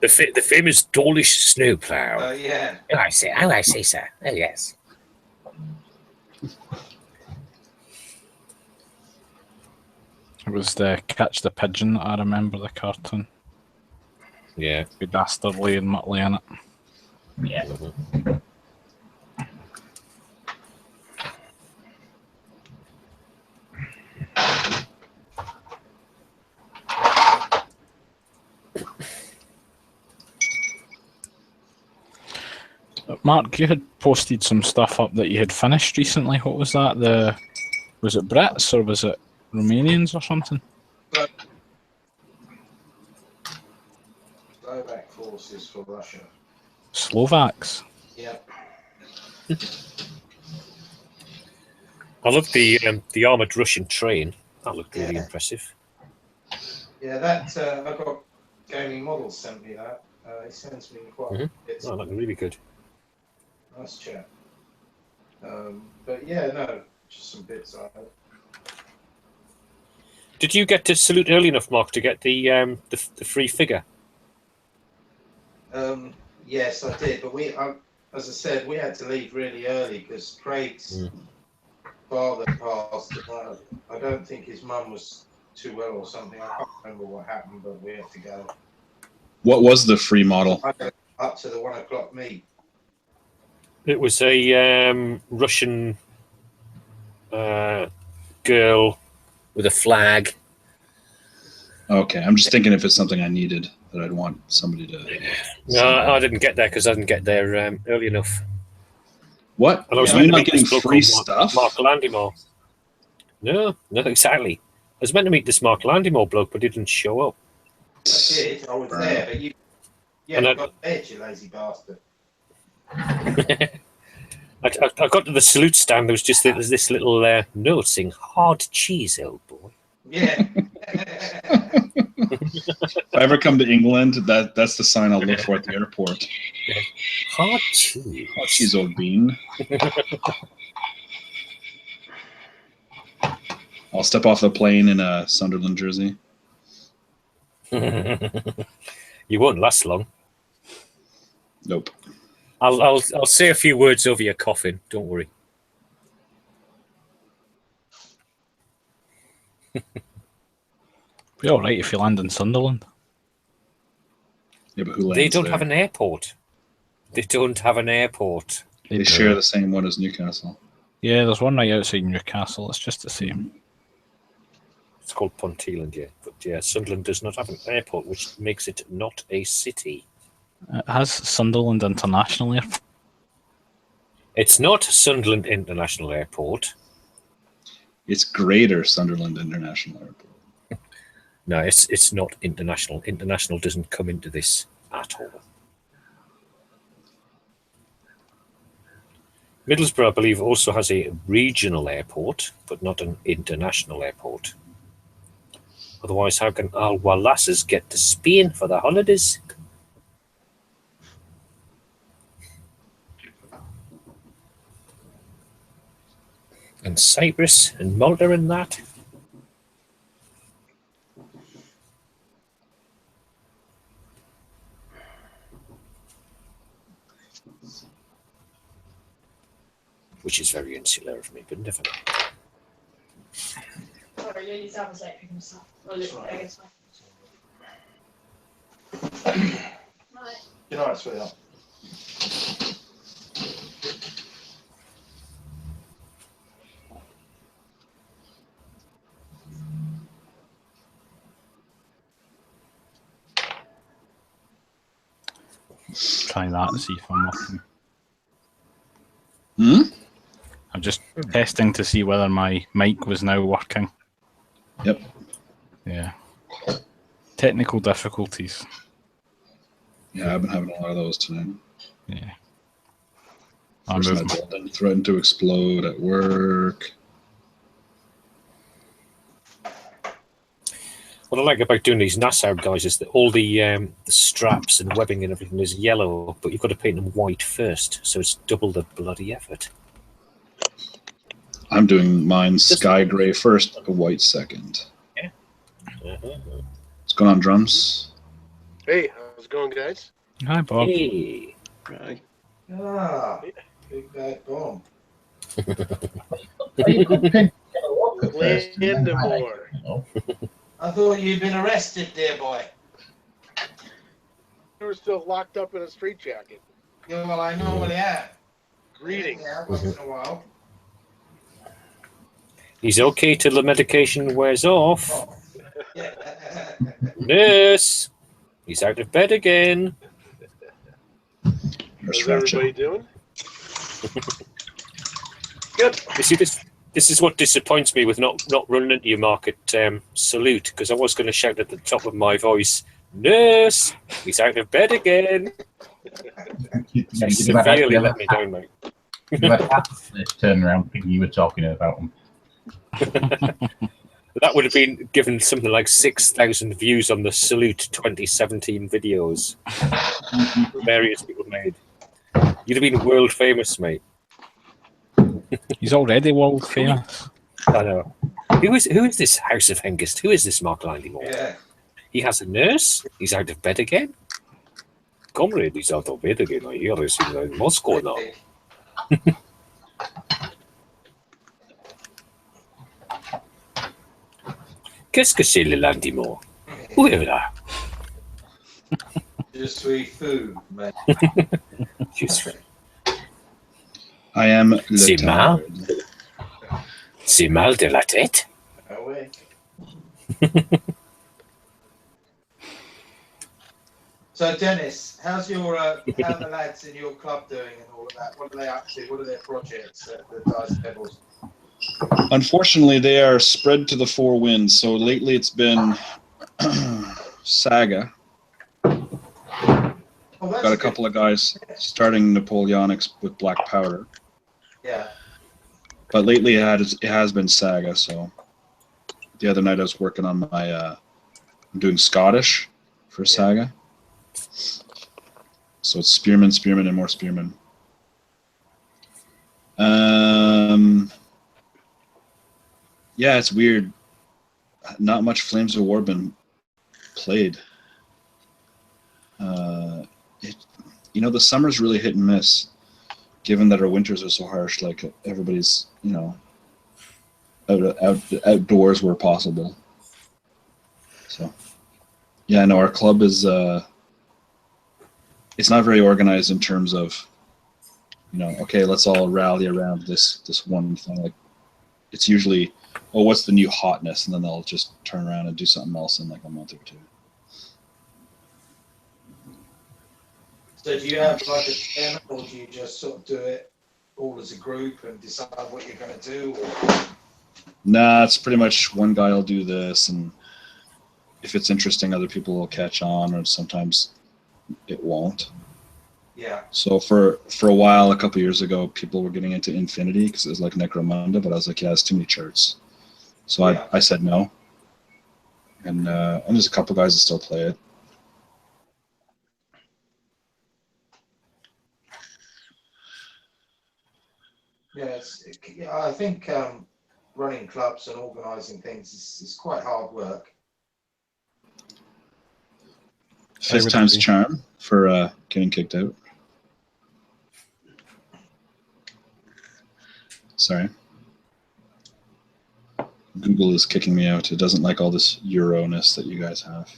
the famous Dawlish snowplow. Yeah. Oh, I see, sir. Oh, yes. It was the Catch the Pigeon that I remember, the cartoon. Yeah. With Dastardly and Muttley in it. Yeah. Mark, you had posted some stuff up that you had finished recently. What was that? Was it Brits or was it Romanians or something? Slovak forces for Russia. Slovaks. Yeah. I love the armoured Russian train. That looked really impressive. Yeah, that I got Gaming Models sent me that. He sends me quite a bit. Oh, that looked really good. Nice chat. But yeah, no, just some bits I had. Did you get to salute early enough, Mark, to get the free figure? Yes, I did. But as I said, we had to leave really early because Craig's father passed. I don't think his mum was too well or something. I can't remember what happened, but we had to go. What was the free model? Up to the 1 o'clock meet. It was a Russian girl with a flag. Okay, I'm just thinking if it's something I needed that I'd want somebody to. No, I didn't get there because I didn't get there early enough. What? And I was You're meant to not meet getting this bloke free called stuff? Mark Landimore. No, exactly. I was meant to meet this Mark Landimore bloke, but he didn't show up. I did. I was there, but you got there, you lazy bastard. I got to the salute stand. There was just this little note saying "hard cheese, old boy." Yeah. If I ever come to England, that's the sign I'll look for at the airport. Hard cheese. Oh, she's old bean. I'll step off the plane in a Sunderland jersey. You won't last long. Nope. I'll say a few words over your coffin. Don't worry. Be all right if you land in Sunderland. Yeah, but who lands They don't there? have an airport. They don't have an airport. They share the same one as Newcastle. Yeah, there's one right outside Newcastle. It's just the same. It's called Ponteland, yeah. But yeah, Sunderland does not have an airport, which makes it not a city. It has Sunderland International Airport. It's not Sunderland International Airport. It's Greater Sunderland International Airport. No, it's not international. International doesn't come into this at all. Middlesbrough, I believe, also has a regional airport, but not an international airport. Otherwise, how can our Wallaces get to Spain for their holidays? And Cyprus and Malta and that. Which is very insular of me, but never mind. Sorry, you need to have a sec picking stuff. Right. Good night, sweetheart. Try that and see if I'm working. Hmm? I'm just testing to see whether my mic was now working. Yep. Yeah. Technical difficulties. Yeah, I've been having a lot of those tonight. Yeah. First my building threatened to explode at work. What I like about doing these Nassau guys is that all the straps and webbing and everything is yellow, but you've got to paint them white first, so it's double the bloody effort. I'm doing mine sky gray first, a white second. Yeah. What's going on, drums? Hey, how's it going, guys? Hi, Bob. Hey. Hi. Ah, big bad bomb. Landemore. I thought you'd been arrested, dear boy. You were still locked up in a straitjacket. Yeah, well, I normally am. Greetings. Yeah, once in a while. He's okay till the medication wears off. Oh. Yeah. Nurse! He's out of bed again. How's everybody doing? Good. You see, this is what disappoints me with not running into your market salute, because I was going to shout at the top of my voice, Nurse! He's out of bed again. You severely let me down, mate. Turn around thinking you were talking about them. That would have been given something like 6,000 views on the Salute 2017 videos various people made. You'd have been world famous, mate. He's already world famous. I know. Who is this House of Hengist? Who is this Mark Landymore? Yeah. He has a nurse. He's out of bed again. Comrade, he's out of bed again. I hear he's in Moscow now. Qu'est-ce que c'est le Landymore? Où est là? Je suis fou, man. I am le C'est mal. tired. C'est mal de la tête? Ah ouais. So, Dennis, how's your how are the lads in your club doing and all of that? What are they up to? What are their projects at the Dice Pebbles? Unfortunately, they are spread to the four winds. So lately it's been Saga. Oh, that's Got a good. couple of guys starting Napoleonics with black powder. Yeah. But lately it has been Saga, so the other night I was working on my. I'm doing Scottish for Saga. So it's spearmen, and more spearmen. Yeah, it's weird. Not much Flames of War been played. The summer's really hit and miss, given that our winters are so harsh. Like everybody's, outdoors where possible. So, yeah, no, our club is. It's not very organized in terms of, okay, let's all rally around this one thing. Like, it's usually, oh, what's the new hotness, and then they'll just turn around and do something else in like a month or two. So do you have like a chairman, or do you just sort of do it all as a group and decide what you're going to do? Or? Nah, it's pretty much one guy will do this, and if it's interesting, other people will catch on, or sometimes it won't. Yeah. So for a while, a couple years ago, people were getting into Infinity because it was like Necromunda, but I was like, yeah, it's too many charts. So I said no. And there's a couple guys that still play it. Yeah, I think running clubs and organising things is quite hard work. Fifth time's charm for getting kicked out. Sorry. Google is kicking me out. It doesn't like all this Euro-ness that you guys have.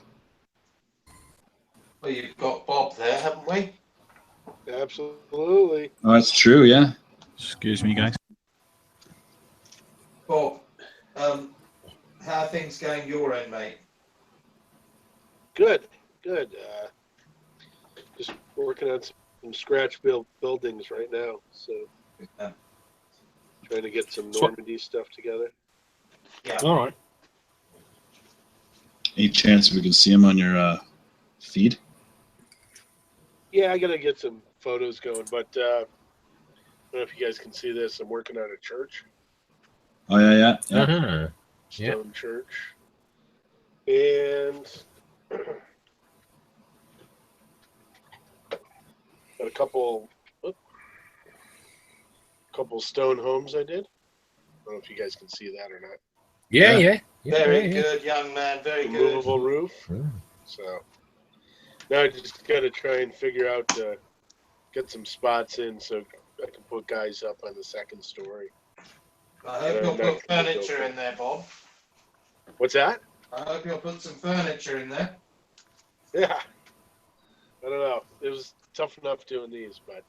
Well, you've got Bob there, haven't we? Absolutely. Oh, that's true, yeah. Excuse me, guys. Bob, how are things going your end, mate? Good. Just working on some scratch built buildings right now. So trying to get some Normandy stuff together. Yeah. All right. Any chance we can see him on your feed? Yeah, I gotta get some photos going, but I don't know if you guys can see this. I'm working on a church. Oh yeah. Uh-huh. Stone church. And got a couple stone homes I did. I don't know if you guys can see that or not. Yeah. Very good, young man. Very good. Movable roof. So now I just got to try and figure out get some spots in so I can put guys up on the second story. I hope you'll put furniture in there, Bob. What's that? I hope you'll put some furniture in there. Yeah. I don't know. It was tough enough doing these, but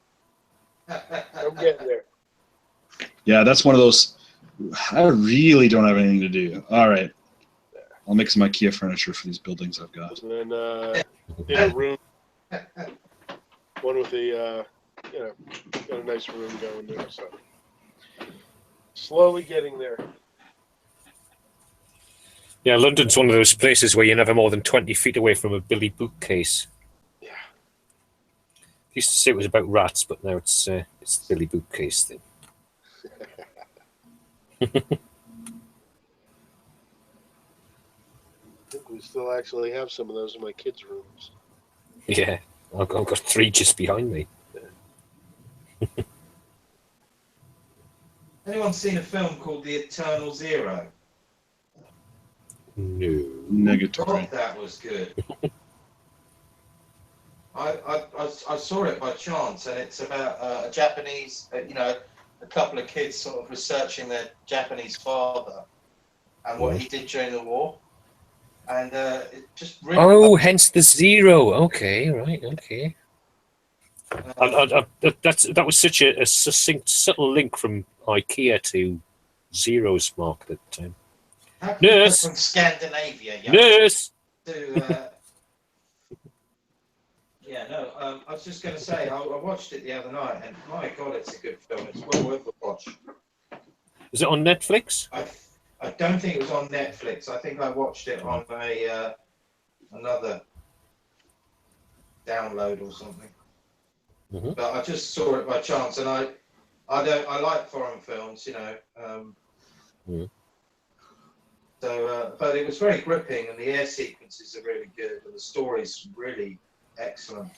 I'm getting there. Yeah, that's one of those. I really don't have anything to do. All right. I'll make some IKEA furniture for these buildings I've got. And then in a room, one with a, got a nice room going there. So slowly getting there. Yeah, London's one of those places where you're never more than 20 feet away from a Billy bookcase. Yeah. Used to say it was about rats, but now it's the Billy bookcase thing. I think we still actually have some of those in my kids' rooms. Yeah, I've got 3 just behind me. Anyone seen a film called The Eternal Zero? No. Negatory. God, that was good. I saw it by chance, and it's about a Japanese, a couple of kids sort of researching their Japanese father and what he did during the war. And it just really hence the zero. Okay, right, okay. That was such a succinct, subtle link from IKEA to Zero's mark at the time. Nurse! From Scandinavia. Nurse! I was just going to say, I watched it the other night, and my God, it's a good film. It's well worth a watch. Is it on Netflix? I don't think it was on Netflix. I think I watched it on another download or something. Mm-hmm. But I just saw it by chance, and I like foreign films, So, but it was very gripping, and the air sequences are really good, and the story's really excellent.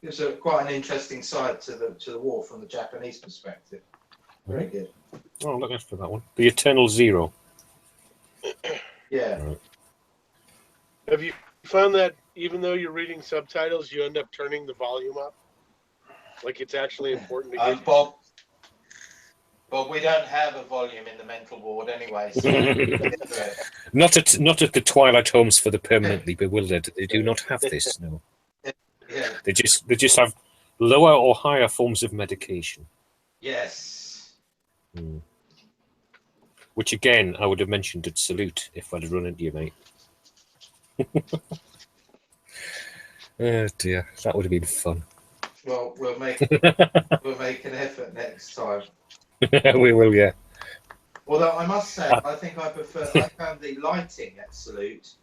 It was quite an interesting side to the war from the Japanese perspective. Very good. Oh, look after that one. The Eternal Zero. Yeah. Right. Have you found that even though you're reading subtitles, you end up turning the volume up? Like it's actually important to get. Bob, we don't have a volume in the mental ward anyway. So Not at the Twilight Homes for the permanently bewildered. They do not have this. No. yeah. They just have lower or higher forms of medication. Yes. Hmm. Which again, I would have mentioned at Salute if I'd have run into you, mate. Oh dear, that would have been fun. Well, we'll make an effort next time. We will, yeah. Although I must say, I think I found the lighting at Salute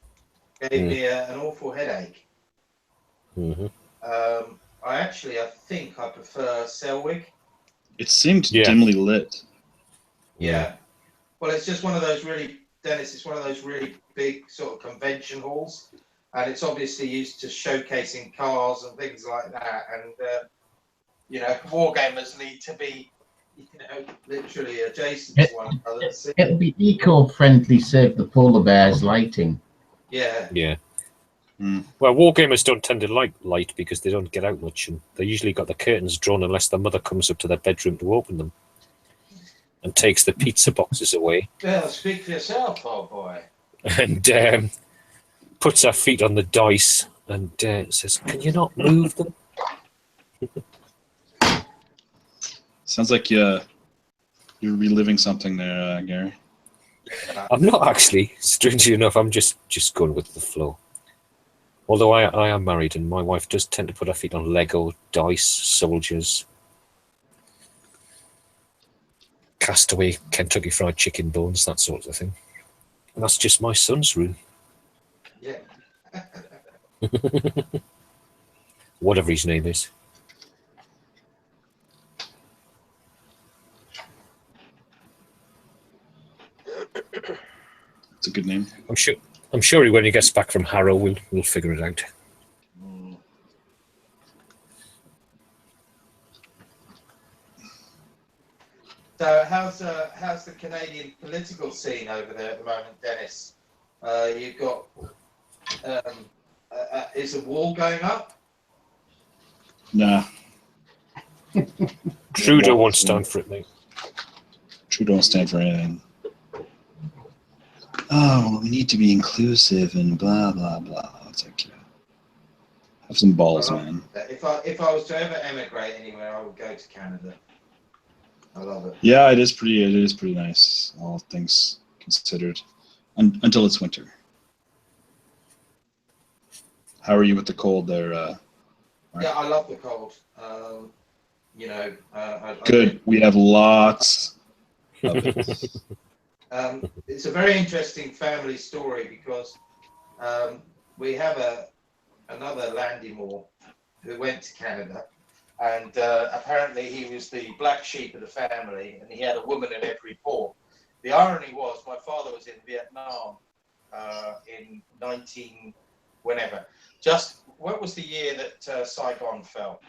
gave me an awful headache. Mm-hmm. I think I prefer Selwyn. It seemed dimly lit. Yeah. Well, it's just one of those really, Dennis, it's one of those really big sort of convention halls. And it's obviously used to showcasing cars and things like that. And, wargamers need to be, literally adjacent to one another. It'll be eco-friendly, save the polar bears lighting. Yeah. Yeah. Mm. Well, wargamers don't tend to like light because they don't get out much, and they usually got the curtains drawn unless their mother comes up to their bedroom to open them and takes the pizza boxes away. Well, speak for yourself, old boy. And puts her feet on the dice and says, "Can you not move them?" Sounds like you're reliving something there, Gary. I'm not actually. Strangely enough, I'm just going with the flow. Although I am married, and my wife does tend to put her feet on Lego, dice, soldiers, Castaway, Kentucky Fried Chicken bones, that sort of thing. And that's just my son's room. Yeah. Whatever his name is. It's a good name. I'm sure when he gets back from Harrow, we'll figure it out. So how's the Canadian political scene over there at the moment, Dennis? You've got is a wall going up? Nah. Trudeau won't stand for it, mate. Trudeau won't stand for anything. Oh, we need to be inclusive and blah blah blah. It's like, have some balls, man. If I was to ever emigrate anywhere, I would go to Canada. I love it. Yeah, it is pretty nice, all things considered, until it's winter. How are you with the cold there? Yeah, I love the cold. Good. We have lots of it. It's a very interesting family story because we have another Landymore who went to Canada, and apparently he was the black sheep of the family, and he had a woman in every port. The irony was my father was in Vietnam in 19 whenever. Just what was the year that Saigon fell?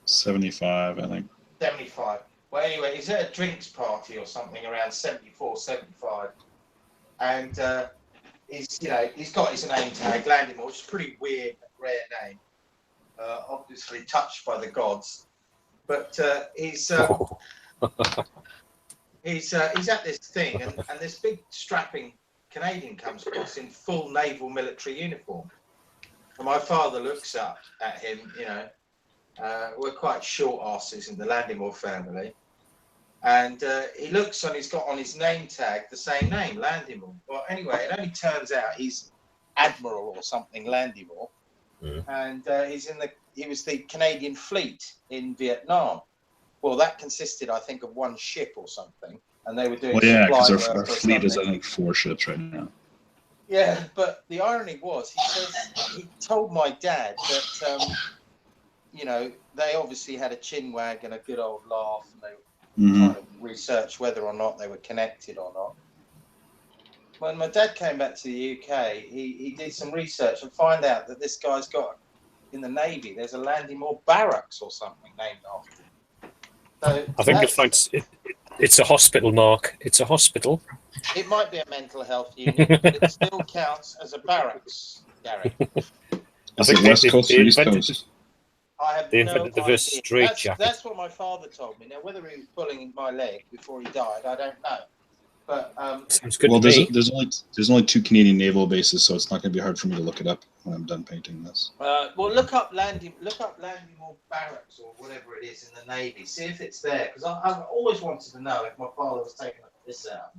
75, I think. 75. Well, anyway, he's at a drinks party or something around 74, 75. And he's got his name tag, Landymore, which is a pretty weird, rare name. Obviously touched by the gods. But he's at this thing, and this big strapping Canadian comes across in full naval military uniform. And my father looks up at him, we're quite short asses in the Landymore family. And he looks and he's got on his name tag the same name, Landymore. Well, anyway, it only turns out he's Admiral or something, Landymore. Mm. And he was the Canadian fleet in Vietnam. Well, that consisted, I think, of one ship or something. And they were doing because our fleet is, I think, 4 ships right now. Yeah, but the irony was, he told my dad that, they obviously had a chin wag and a good old laugh, and they were trying to research whether or not they were connected or not. When my dad came back to the UK, he did some research and find out that this guy's got in the Navy. There's a Landymore barracks or something named after him. So I think you'll find it's a hospital, Mark. It's a hospital. it might be a mental health unit, but it still counts as a barracks, Gary. Is it West Coast or East Coast? I have They no invented the idea. first straitjacket. That's what my father told me. Now, whether he was pulling my leg before he died, I don't know. But Sounds good Well, to me. there's only 2 Canadian naval bases, so it's not going to be hard for me to look it up when I'm done painting this. well, look up Landymore Barracks or whatever it is in the Navy. See if it's there, because I've always wanted to know if my father was taking this out.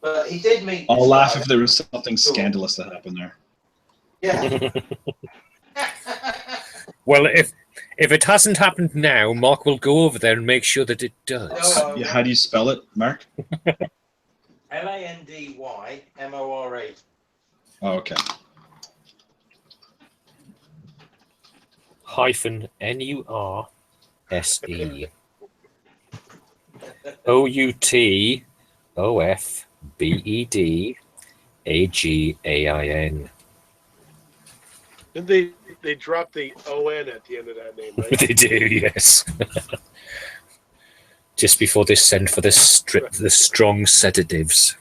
But he did meet. I'll this laugh guy. if there was something scandalous that happened there. Yeah. Well, if it hasn't happened now, Mark will go over there and make sure that it does. No, Yeah, how do you spell it, Mark? Landymore. Oh, okay. -NURSE OUTOFBEDAGAIN. Didn't they drop the ON at the end of that name, right? They do, yes. Just before they send for the strong sedatives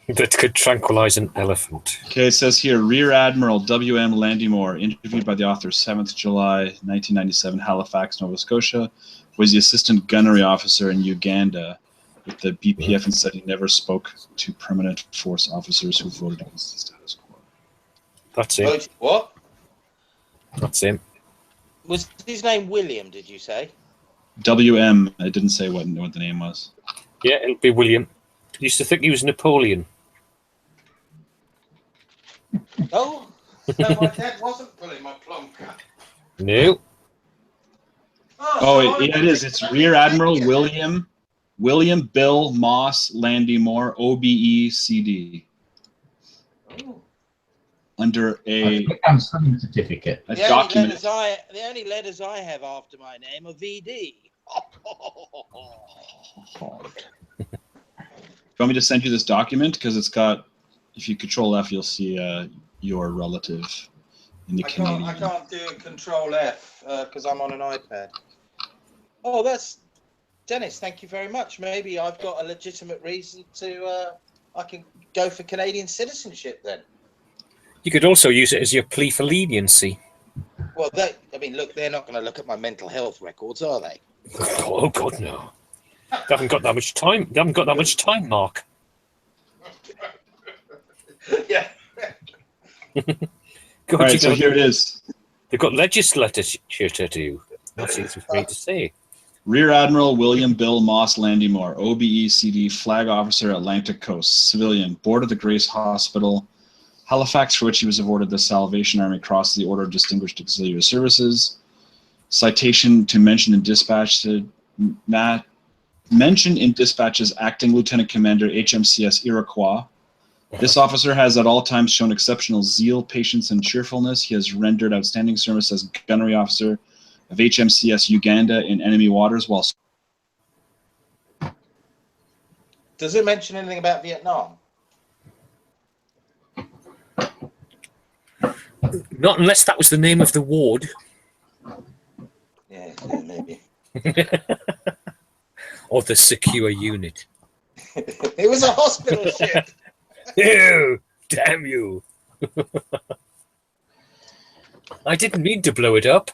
that could tranquilize an elephant. Okay, it says here, Rear Admiral W.M. Landymore, interviewed by the author 7th July 1997, Halifax, Nova Scotia, was the assistant gunnery officer in Uganda with the BPF and said he never spoke to permanent force officers who voted against the status quo. That's him. What? That's him. Was his name William, did you say? W.M. I didn't say what the name was. Yeah, it'll be William. Used to think he was Napoleon. Oh, no, my dad wasn't pulling my plum cut. No. Oh, it is. It's Rear Admiral William Bill Moss Landymore, OBE-CD. Oh. Under a certificate. document. The only letters I have after my name are VD. Do you want me to send you this document? Because it's got, if you control F, you'll see your relative in the Canadian. I can't do a control F because I'm on an iPad. Oh, that's Dennis. Thank you very much. Maybe I've got a legitimate reason to. I can go for Canadian citizenship then. You could also use it as your plea for leniency. Well, look, they're not going to look at my mental health records, are they? Oh God, no! They haven't got that much time. They haven't got that much time, Mark. Yeah. All right, so here it is. They've got legislature to do. That's easy for me to say. Rear Admiral William Bill Moss Landymore, OBE-CD, Flag Officer, Atlantic Coast, civilian, Board of the Grace Hospital, Halifax, for which he was awarded the Salvation Army Cross of the Order of Distinguished Auxiliary Services. Citation to mention in dispatch as Acting Lieutenant Commander, HMCS Iroquois. This officer has at all times shown exceptional zeal, patience, and cheerfulness. He has rendered outstanding service as gunnery officer of HMCS Uganda in enemy waters while... Does it mention anything about Vietnam? Not unless that was the name of the ward. Yeah, maybe. Or the secure unit. It was a hospital ship. Ew, damn you. I didn't mean to blow it up.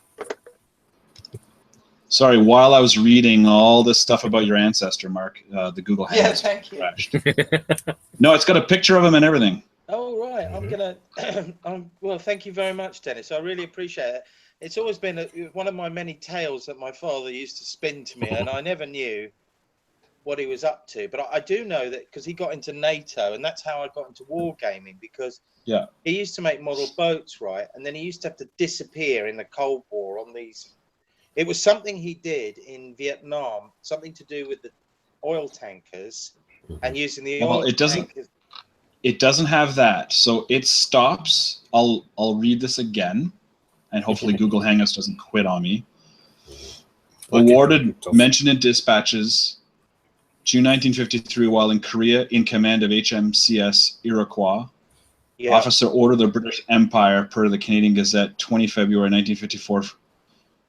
Sorry, while I was reading all this stuff about your ancestor, Mark, the Google Hangouts thank you. crashed. No, it's got a picture of him and everything. Oh, right. I'm going to... well, thank you very much, Dennis. I really appreciate it. It's always been one of my many tales that my father used to spin to me, and I never knew what he was up to. But I do know that because he got into NATO, and that's how I got into wargaming, because he used to make model boats, right? And then he used to have to disappear in the Cold War on these... It was something he did in Vietnam, something to do with the oil tankers and using the oil tankers. It doesn't have that. So it stops. I'll read this again, and hopefully Google Hangouts doesn't quit on me. Awarded mention in dispatches, June 1953, while in Korea in command of HMCS Iroquois. Yeah. Officer Order of the British Empire, per the Canadian Gazette, 20 February 1954.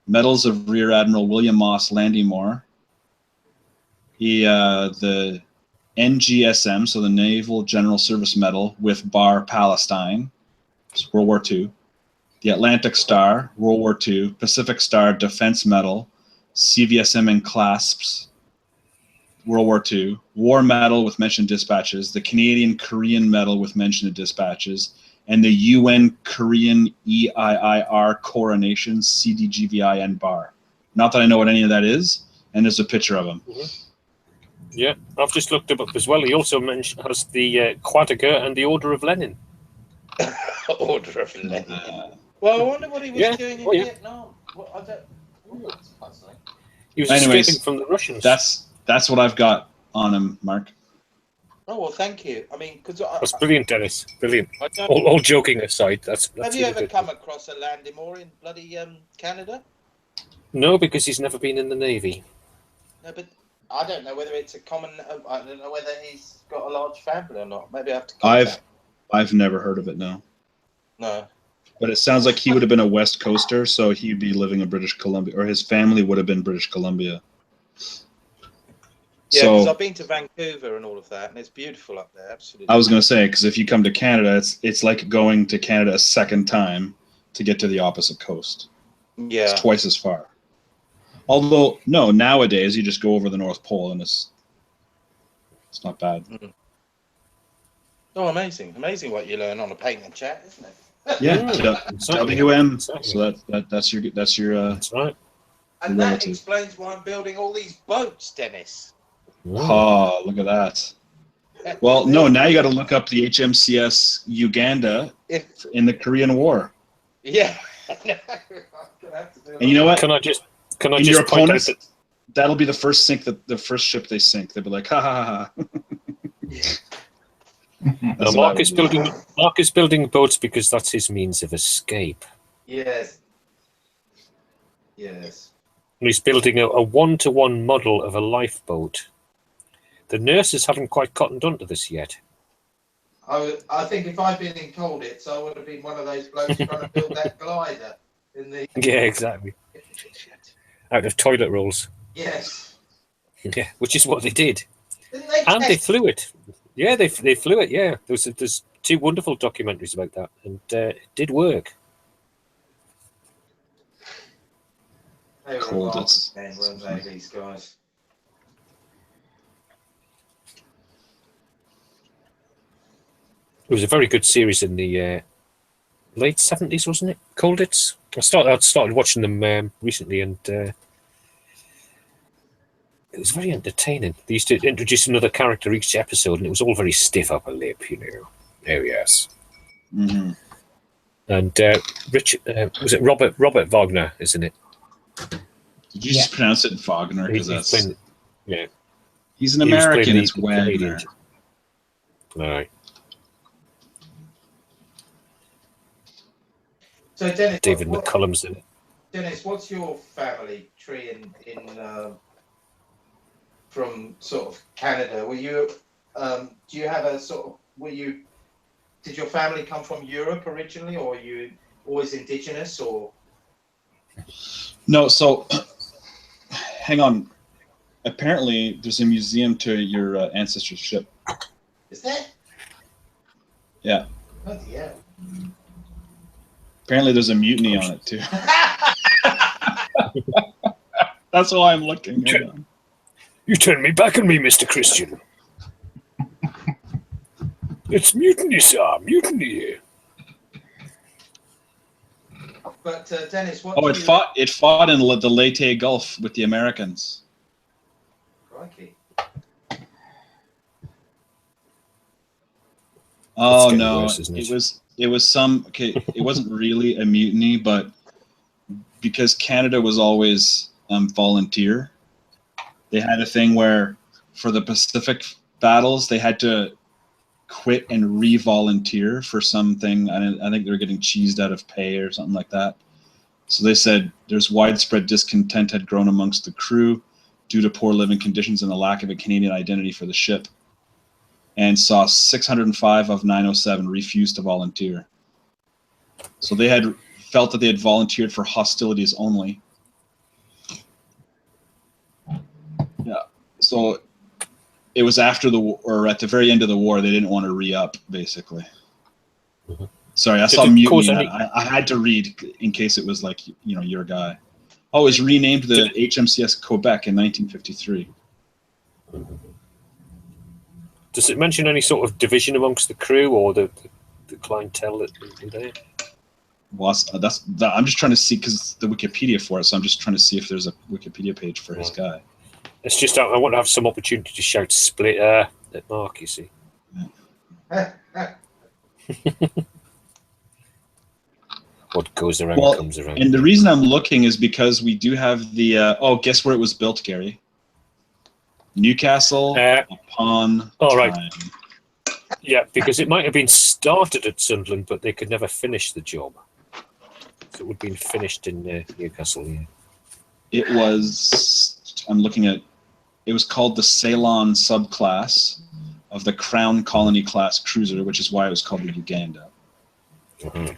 Medals of Rear Admiral William Moss Landymore. The NGSM, so the Naval General Service Medal with Bar Palestine, World War II. The Atlantic Star, World War II. Pacific Star Defense Medal, CVSM and clasps, World War II. War Medal with mention dispatches. The Canadian Korean Medal with mention of dispatches. And the UN Korean EIIR Coronation, CDGVI and Bar. Not that I know what any of that is, and there's a picture of him. Yeah, I've just looked him up as well. He also has the Quadaga and the Order of Lenin. Order of Lenin. Well, I wonder what he was doing in Vietnam. Well, I don't. That's fascinating. He was Anyways, escaping from the Russians. That's what I've got on him, Mark. Oh well, thank you. I mean, because that's brilliant, Dennis. Brilliant. All joking aside, that's have you ever come across a Landymore in bloody Canada? No, because he's never been in the Navy. No, but I don't know whether it's a common. I don't know whether he's got a large family or not. Maybe I have to contact. I've never heard of it. No. No. But it sounds like he would have been a West Coaster, so he'd be living in British Columbia, or his family would have been British Columbia. Yeah, because I've been to Vancouver and all of that, and it's beautiful up there. Absolutely. I was going to say, because if you come to Canada, it's like going to Canada a second time to get to the opposite coast. Yeah. It's twice as far. Although, no, nowadays you just go over the North Pole and it's not bad. Mm. Oh, amazing. Amazing what you learn on a paint and chat, isn't it? Yeah, WM. So that's your that's right. And that explains why I'm building all these boats, Dennis. Oh, look at that. Well, no, now you got to look up the HMCS Uganda in the Korean War. Yeah. And you know what? Can I just your point out opponents, that'll be the first ship they sink. They'll be like, ha ha ha. No, Mark is building boats because that's his means of escape. Yes. Yes. And he's building a one-to-one model of a lifeboat. The nurses haven't quite cottoned onto this yet. I think if I'd been in Colditz, I would have been one of those blokes trying to build that glider in the. Yeah, exactly. Out of toilet rolls. Yes. Yeah, which is what they did. Didn't they? And they flew it. Yeah, they flew it. Yeah, there's two wonderful documentaries about that, and it did work. They were Colditz. weren't they, these guys? It was a very good series in the late 70s, wasn't it? Colditz. I started watching them recently, and it was very entertaining. They used to introduce another character each episode, and it was all very stiff upper lip, you know. Oh yes. Mm-hmm. And Richard, was it Robert Wagner, isn't it? Did you just pronounce it Wagner? Yeah. He's an American. It's Wagner. All right. So Dennis, David McCullum's in it. Dennis, what's your family tree in from sort of Canada? Were you do you have a sort of did your family come from Europe originally, or were you always indigenous, or? No, so hang on. Apparently, there's a museum to your ancestors' ship. Is there? Yeah. Oh, yeah. Apparently, there's a mutiny on it too. That's why I'm looking. You turn me back on me, Mr. Christian. It's mutiny, sir. Mutiny. But Dennis, what? Oh, it fought in the Leyte Gulf with the Americans. Crikey. Oh no, it was some. Okay, it wasn't really a mutiny, but because Canada was always volunteer, they had a thing where for the Pacific battles they had to quit and re-volunteer for something. I think they were getting cheesed out of pay or something like that. So they said there's widespread discontent had grown amongst the crew due to poor living conditions and the lack of a Canadian identity for the ship, and saw 605 of 907 refuse to volunteer. So they had felt that they had volunteered for hostilities only. Yeah. So it was after the war, or at the very end of the war, they didn't want to re-up, basically. Mhm. Sorry, I Did saw it cause mutiny. any- I had to read in case it was like, you know, your guy. Oh, it was renamed the HMCS Quebec in 1953. Does it mention any sort of division amongst the crew or the clientele that were there? Well, I'm just trying to see, because the Wikipedia for it, so I'm just trying to see if there's a Wikipedia page for his guy. It's just I want to have some opportunity to shout split at Mark, you see. What goes around comes around. And the reason I'm looking is because we do have the guess where it was built, Gary? Newcastle upon Tyne. Yeah, because it might have been started at Sunderland, but they could never finish the job. So it would have been finished in Newcastle. Yeah. It was. I'm looking at. It was called the Ceylon subclass of the Crown Colony class cruiser, which is why it was called the Uganda. Mm-hmm.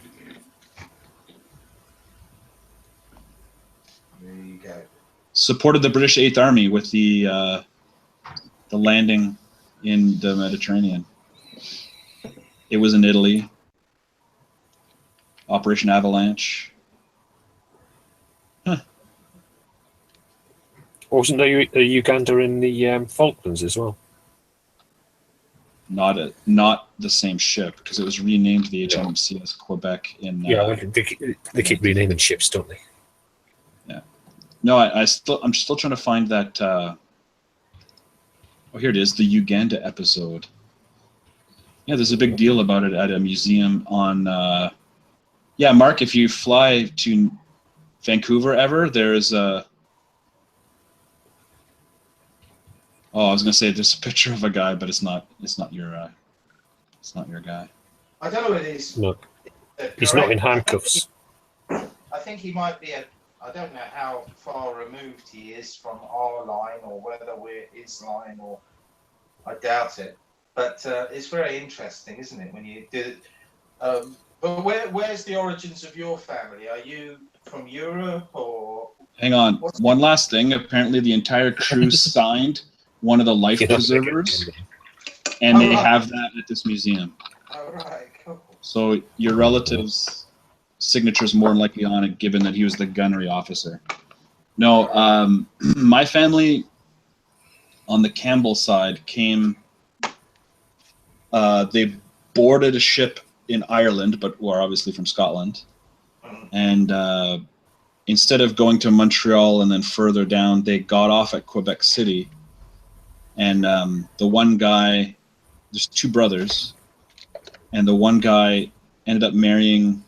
There you go. Supported the British 8th Army with the landing in the Mediterranean. It was in Italy. Operation Avalanche. Huh. Wasn't there a Uganda in the Falklands as well? Not the same ship, because it was renamed the HMCS Quebec in. They keep renaming ships, don't they? Yeah. No, I'm still trying to find that. Oh, here it is, the Uganda episode. Yeah, there's a big deal about it at a museum on. Yeah, Mark, if you fly to Vancouver ever, there's a. Oh, I was gonna say there's a picture of a guy, but it's not your. It's not your guy. I don't know what it is. No, he's not in handcuffs. I think he might be I don't know how far removed he is from our line, or whether we're his line, or I doubt it. But it's very interesting, isn't it, when you do it? But where's the origins of your family? Are you from Europe or? Hang on. One last thing. Apparently, the entire crew signed one of the life preservers, and they have that at this museum. All right, cool. So your relative's signature is more than likely on it, given that he was the gunnery officer. No, my family on the Campbell side came. They boarded a ship in Ireland, but were obviously from Scotland. And instead of going to Montreal and then further down, they got off at Quebec City. And the one guy, there's two brothers, and the one guy ended up marrying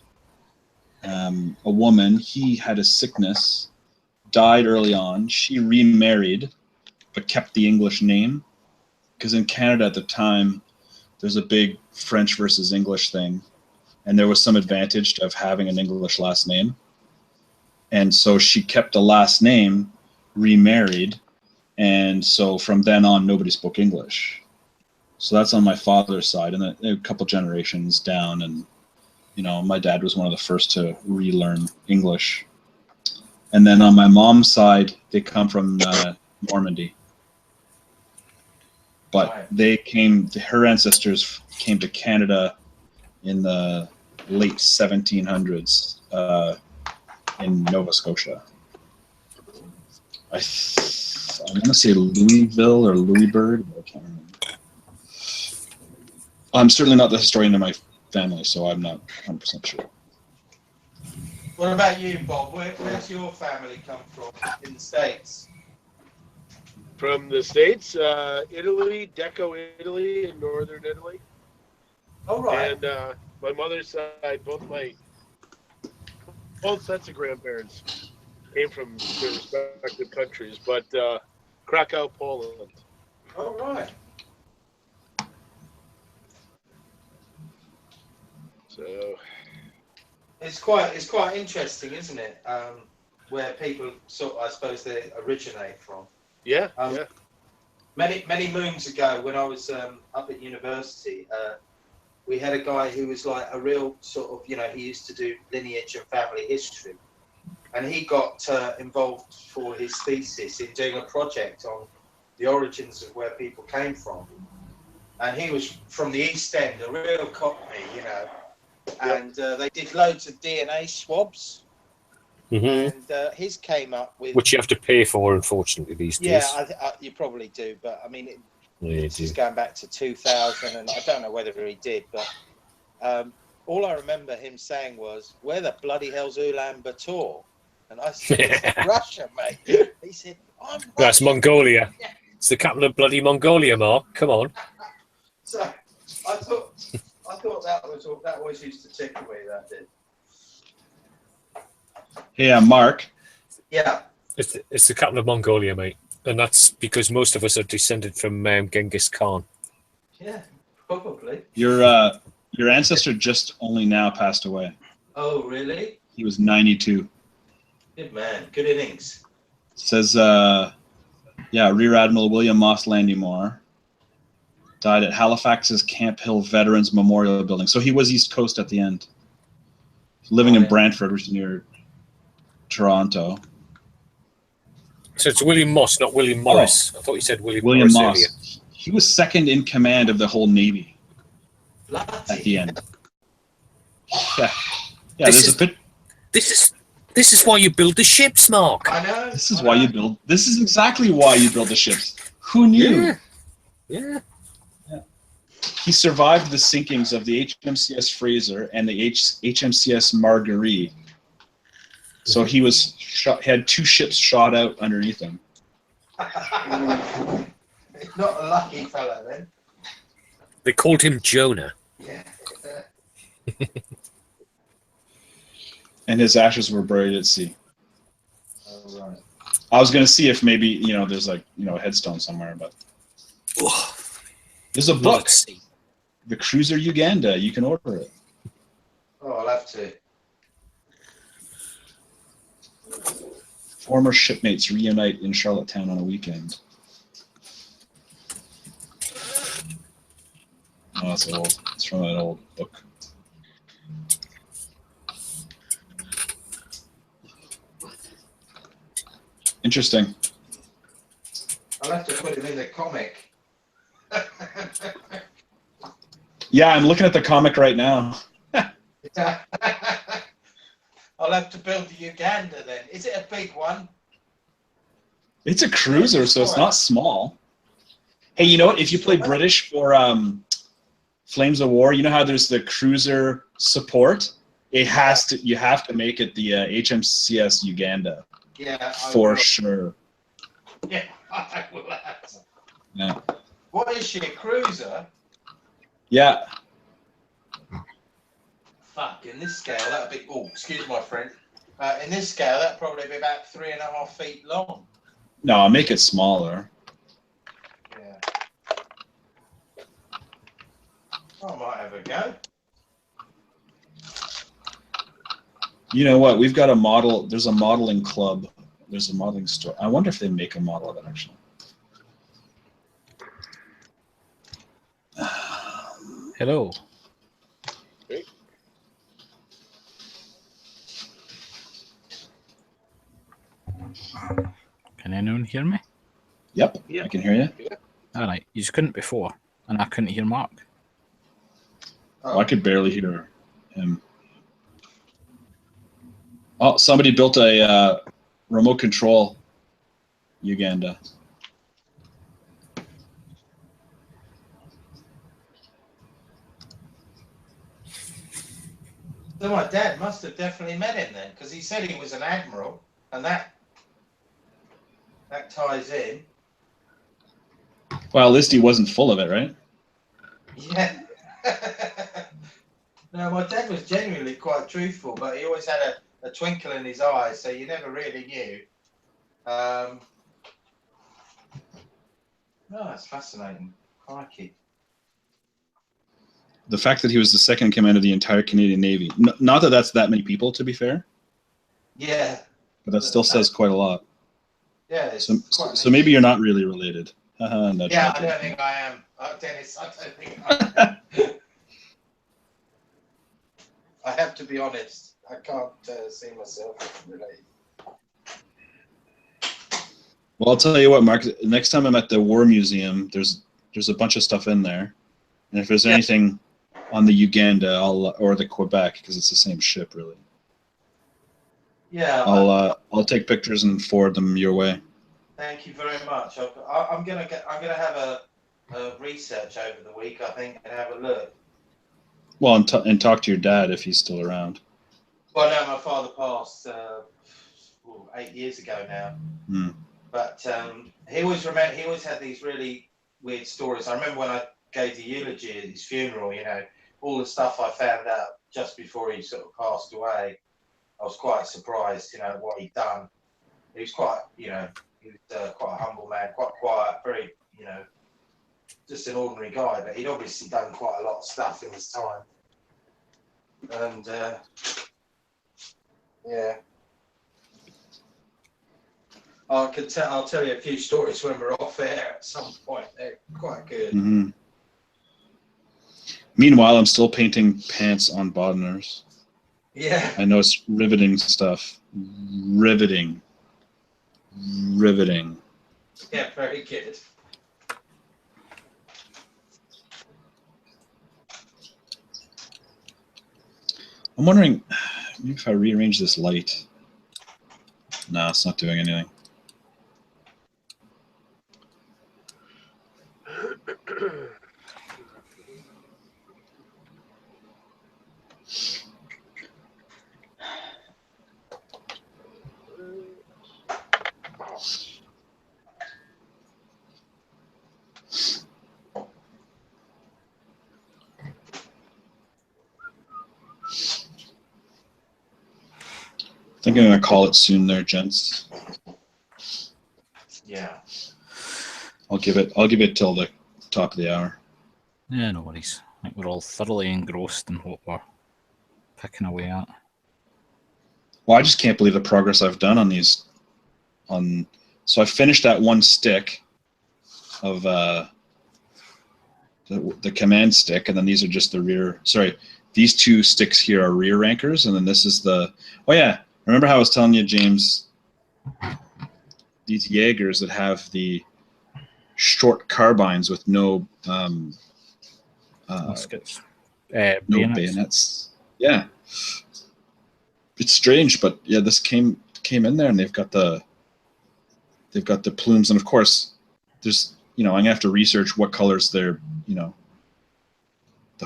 a woman. He had a sickness, died early on. She remarried, but kept the English name. Because in Canada at the time, there's a big French versus English thing, and there was some advantage of having an English last name. And so she kept the last name, remarried, and so from then on, nobody spoke English. So that's on my father's side, and then a couple generations down, and my dad was one of the first to relearn English. And then on my mom's side, they come from Normandy. But her ancestors came to Canada in the late 1700s in Nova Scotia. I'm going to say Louisville or Louisburg. I can't remember. I'm certainly not the historian of my family, so I'm not 100% sure. What about you, Bob? Where's your family come from in the States? From the States, Italy, Deco, Italy, in northern Italy. All right. And my mother's side, both sets of grandparents came from their respective countries, but Krakow, Poland. All right. So It's quite interesting, isn't it? Where people sort of, I suppose, they originate from. Yeah, Um, yeah. Many moons ago, when I was up at university, we had a guy who was like a real sort of, he used to do lineage and family history, and he got involved for his thesis in doing a project on the origins of where people came from. And he was from the East End, a real cockney, and they did loads of DNA swabs. And his came up with, which you have to pay for, unfortunately, these days. you probably do, but I mean, Yeah, this is going back to 2000, and I don't know whether he did, but all I remember him saying was, "Where the bloody hell's Ulaanbaatar?" And I said, "It's Russia, mate." He said, "I'm That's Russian." Mongolia. Yeah. It's the capital of bloody Mongolia, Mark. Come on. So I thought that always used to tickle me. That did. Hey, Mark. Yeah. It's the capital of Mongolia, mate. And that's because most of us are descended from Genghis Khan. Yeah, probably. Your ancestor just only now passed away. Oh, really? He was 92. Good man. Good innings. Says, Rear Admiral William Moss Landymore died at Halifax's Camp Hill Veterans Memorial Building. So he was East Coast at the end. Living in Brantford, which is near Toronto. So it's William Moss, not William Morris. I thought you said William William Morris Moss. earlier. He was second in command of the whole Navy Bloody at the end. Yeah, This is why you build the ships, Mark. I know. This is why you build. This is exactly why you build the ships. Who knew? Yeah. He survived the sinkings of the HMCS Fraser and the HMCS Marguerite. So he was had two ships shot out underneath him. Not a lucky fella then. They called him Jonah. Yeah. And his ashes were buried at sea. Oh, right. I was going to see if maybe, there's a headstone somewhere, but there's a book, The Cruiser Uganda. You can order it. Oh, I'll have to. Former shipmates reunite in Charlottetown on a weekend. Oh, that's old. It's from an old book. Interesting. I'll have to put him in the comic. Yeah, I'm looking at the comic right now. I'll have to build the Uganda then. Is it a big one? It's a cruiser, so it's not small. Hey, you know what? If you play British for Flames of War, you know how there's the cruiser support? You have to make it the HMCS Uganda. Yeah. For sure. Yeah, I will have to. Yeah. What is she, a cruiser? Yeah. Fuck, in this scale, that'd be... Oh, excuse my friend. In this scale, that'd probably be about 3.5 feet long. No, I'll make it smaller. Yeah. I might have a go. You know what? We've got a model. There's a modeling club. There's a modeling store. I wonder if they make a model of it, actually. Hello. Hey. Can anyone hear me? Yep, I can hear you. All right. You just couldn't before, and I couldn't hear Mark. Oh, I could barely hear him. Oh, somebody built a remote control Uganda. So my dad must have definitely met him then, because he said he was an admiral, and that ties in. Well, at least he wasn't full of it, right? Yeah. No, my dad was genuinely quite truthful, but he always had a twinkle in his eyes, so you never really knew. No, that's fascinating. Crikey. the fact that he was the second in command of the entire Canadian Navy. Not that that's that many people, to be fair. Yeah. But that still says quite a lot. Yeah. It's So maybe you're not really related. Nudge, yeah, nudge. I don't think I am. Dennis, I don't think I am. I have to be honest. I can't see myself related. Well, I'll tell you what, Mark. Next time I'm at the War Museum, there's a bunch of stuff in there, and if there's anything on the Uganda, or the Quebec, because it's the same ship, really. Yeah. I'll take pictures and forward them your way. Thank you very much. I'm gonna have a research over the week, I think, and have a look. Well, and talk to your dad if he's still around. Well, no, my father passed 8 years ago now. Mm. But he always had these really weird stories. I remember when I gave the eulogy at his funeral, you know, all the stuff I found out just before he sort of passed away. I was quite surprised, you know, what he'd done. He was quite, you know, quite a humble man, quite quiet, very, you know, just an ordinary guy. But he'd obviously done quite a lot of stuff in his time. And yeah. I'll tell you a few stories when we're off air at some point. They're quite good. Mm-hmm. Meanwhile, I'm still painting pants on Bodners. Yeah. I know it's riveting stuff. Riveting. Yeah, very good. I'm wondering maybe if I rearrange this light. No, it's not doing anything. I think I'm gonna call it soon there, gents. Yeah. I'll give it till the top of the hour. Yeah, no worries. I think we're all thoroughly engrossed in what we're picking away at. Well, I just can't believe the progress I've done on these. So I finished that one stick of the command stick, and then these are just the rear. Sorry, these two sticks here are rear rankers, and then this is the. Oh yeah, remember how I was telling you, James? These Jaegers that have the short carbines with no Muskets. no bayonets. Yeah, it's strange, but yeah, this came in there, and they've got the plumes, and of course, there's I'm gonna have to research what colors their the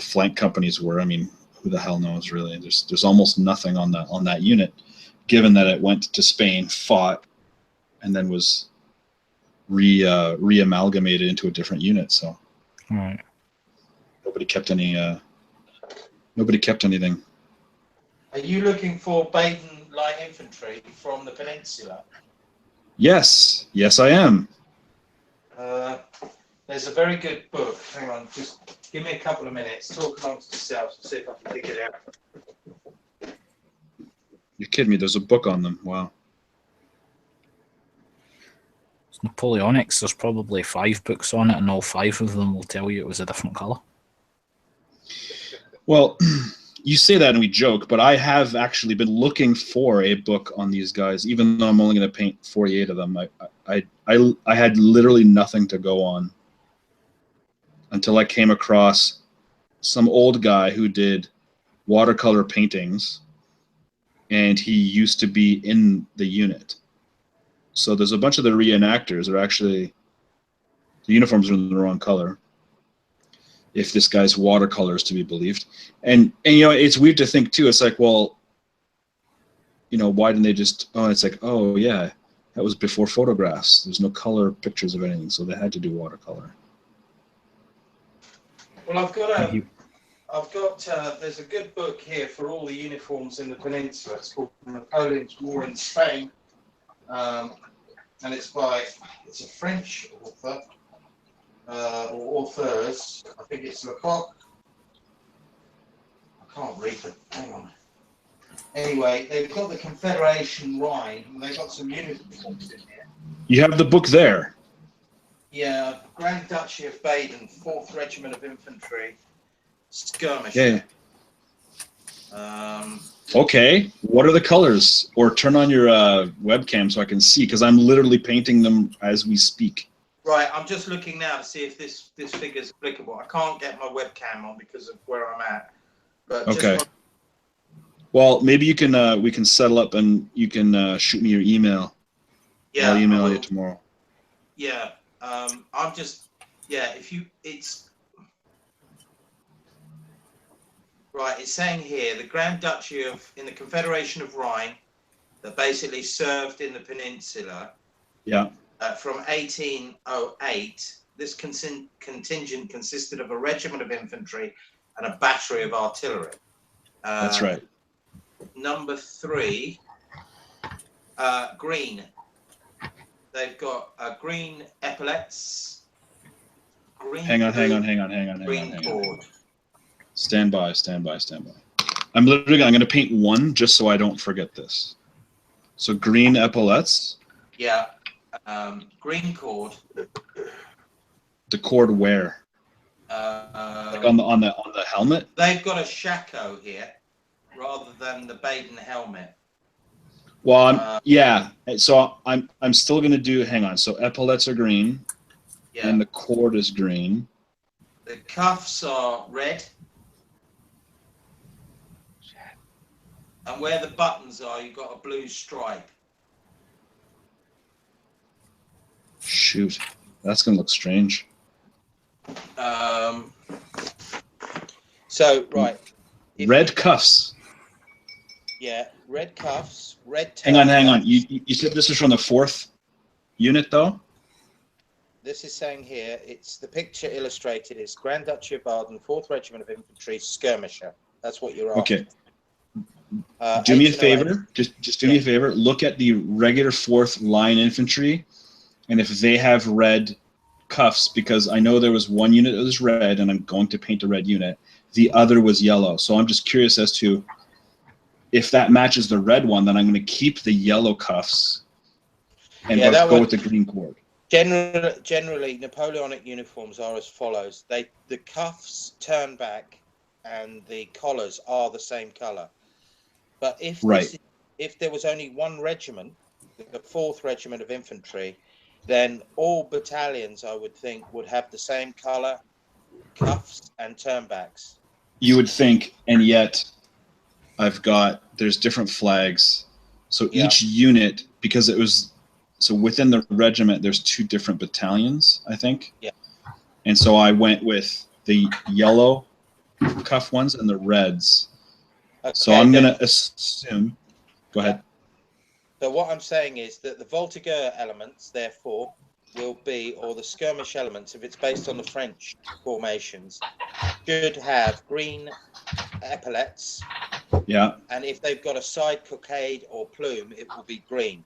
flank companies were. I mean, who the hell knows really? There's almost nothing on that unit, given that it went to Spain, fought, and then was re-amalgamated into a different unit. So right. Nobody kept anything. Are you looking for Baden light infantry from the peninsula? Yes, I am. There's a very good book. Hang on, just give me a couple of minutes. Talk amongst yourselves and see if I can dig it out. You're kidding me. There's a book on them. Wow. It's Napoleonics. There's probably 5 books on it, and all 5 of them will tell you it was a different colour. Well, you say that and we joke, but I have actually been looking for a book on these guys, even though I'm only going to paint 48 of them. I had literally nothing to go on until I came across some old guy who did watercolor paintings, and he used to be in the unit. So there's a bunch of the reenactors are actually, the uniforms are in the wrong color, if this guy's watercolor is to be believed. And it's weird to think too. It's like, well, why didn't they just? Oh, it's like, oh yeah, that was before photographs. There's no color pictures of anything, so they had to do watercolor. Well, I've got there's a good book here for all the uniforms in the peninsula. It's called Napoleon's War in Spain, and it's a French author. Or authors, I think it's Lecoq, can't read them. Hang on. Anyway, they've got the Confederation Rhine, and they've got some uniforms in here. You have the book there. Yeah, Grand Duchy of Baden, 4th Regiment of Infantry, skirmisher. Yeah. Okay. What are the colors? Or turn on your webcam so I can see, because I'm literally painting them as we speak. Right, I'm just looking now to see if this figure is applicable. I can't get my webcam on because of where I'm at. But okay. Well, maybe you can we can settle up and you can shoot me your email. Yeah, I'll email you tomorrow. Yeah, I'm just it's right. It's saying here the Grand Duchy in the Confederation of Rhine that basically served in the peninsula. Yeah. From 1808, this contingent consisted of a regiment of infantry and a battery of artillery. That's right. Number 3, green. They've got green epaulets. Green. Hang on. Green cord. Stand by. I'm going to paint one just so I don't forget this. So green epaulets. Yeah. Green cord. The cord where? Like on the helmet. They've got a shako here, rather than the Baden helmet. Well, yeah. So I'm still gonna do. Hang on. So epaulets are green, and the cord is green. The cuffs are red, and where the buttons are, you've got a blue stripe. Shoot, that's gonna look strange. So right. Red cuffs. Yeah, red cuffs, red. Hang on. You said this is from the 4th unit, though. This is saying here. It's the picture illustrated is Grand Duchy of Baden, 4th Regiment of Infantry, skirmisher. That's what you're after. Okay. Do me a favor. Just do me a favor. Look at the regular 4th Line Infantry, and if they have red cuffs, because I know there was one unit that was red, and I'm going to paint a red unit. The other was yellow. So I'm just curious as to if that matches the red one, then I'm going to keep the yellow cuffs and go with the green cord. Generally, Napoleonic uniforms are as follows. The cuffs turn back and the collars are the same color. But if there was only one regiment, the 4th Regiment of Infantry, then all battalions, I would think, would have the same color, cuffs and turnbacks. You would think, and yet there's different flags. So each unit, because it was, so within the regiment, there's 2 different battalions, I think. Yeah. And so I went with the yellow cuff ones and the reds. Okay, so I'm going to assume, go ahead. So what I'm saying is that the Voltigeur elements, therefore, will be, or the skirmish elements, if it's based on the French formations, should have green epaulets. Yeah. And if they've got a side cockade or plume, it will be green.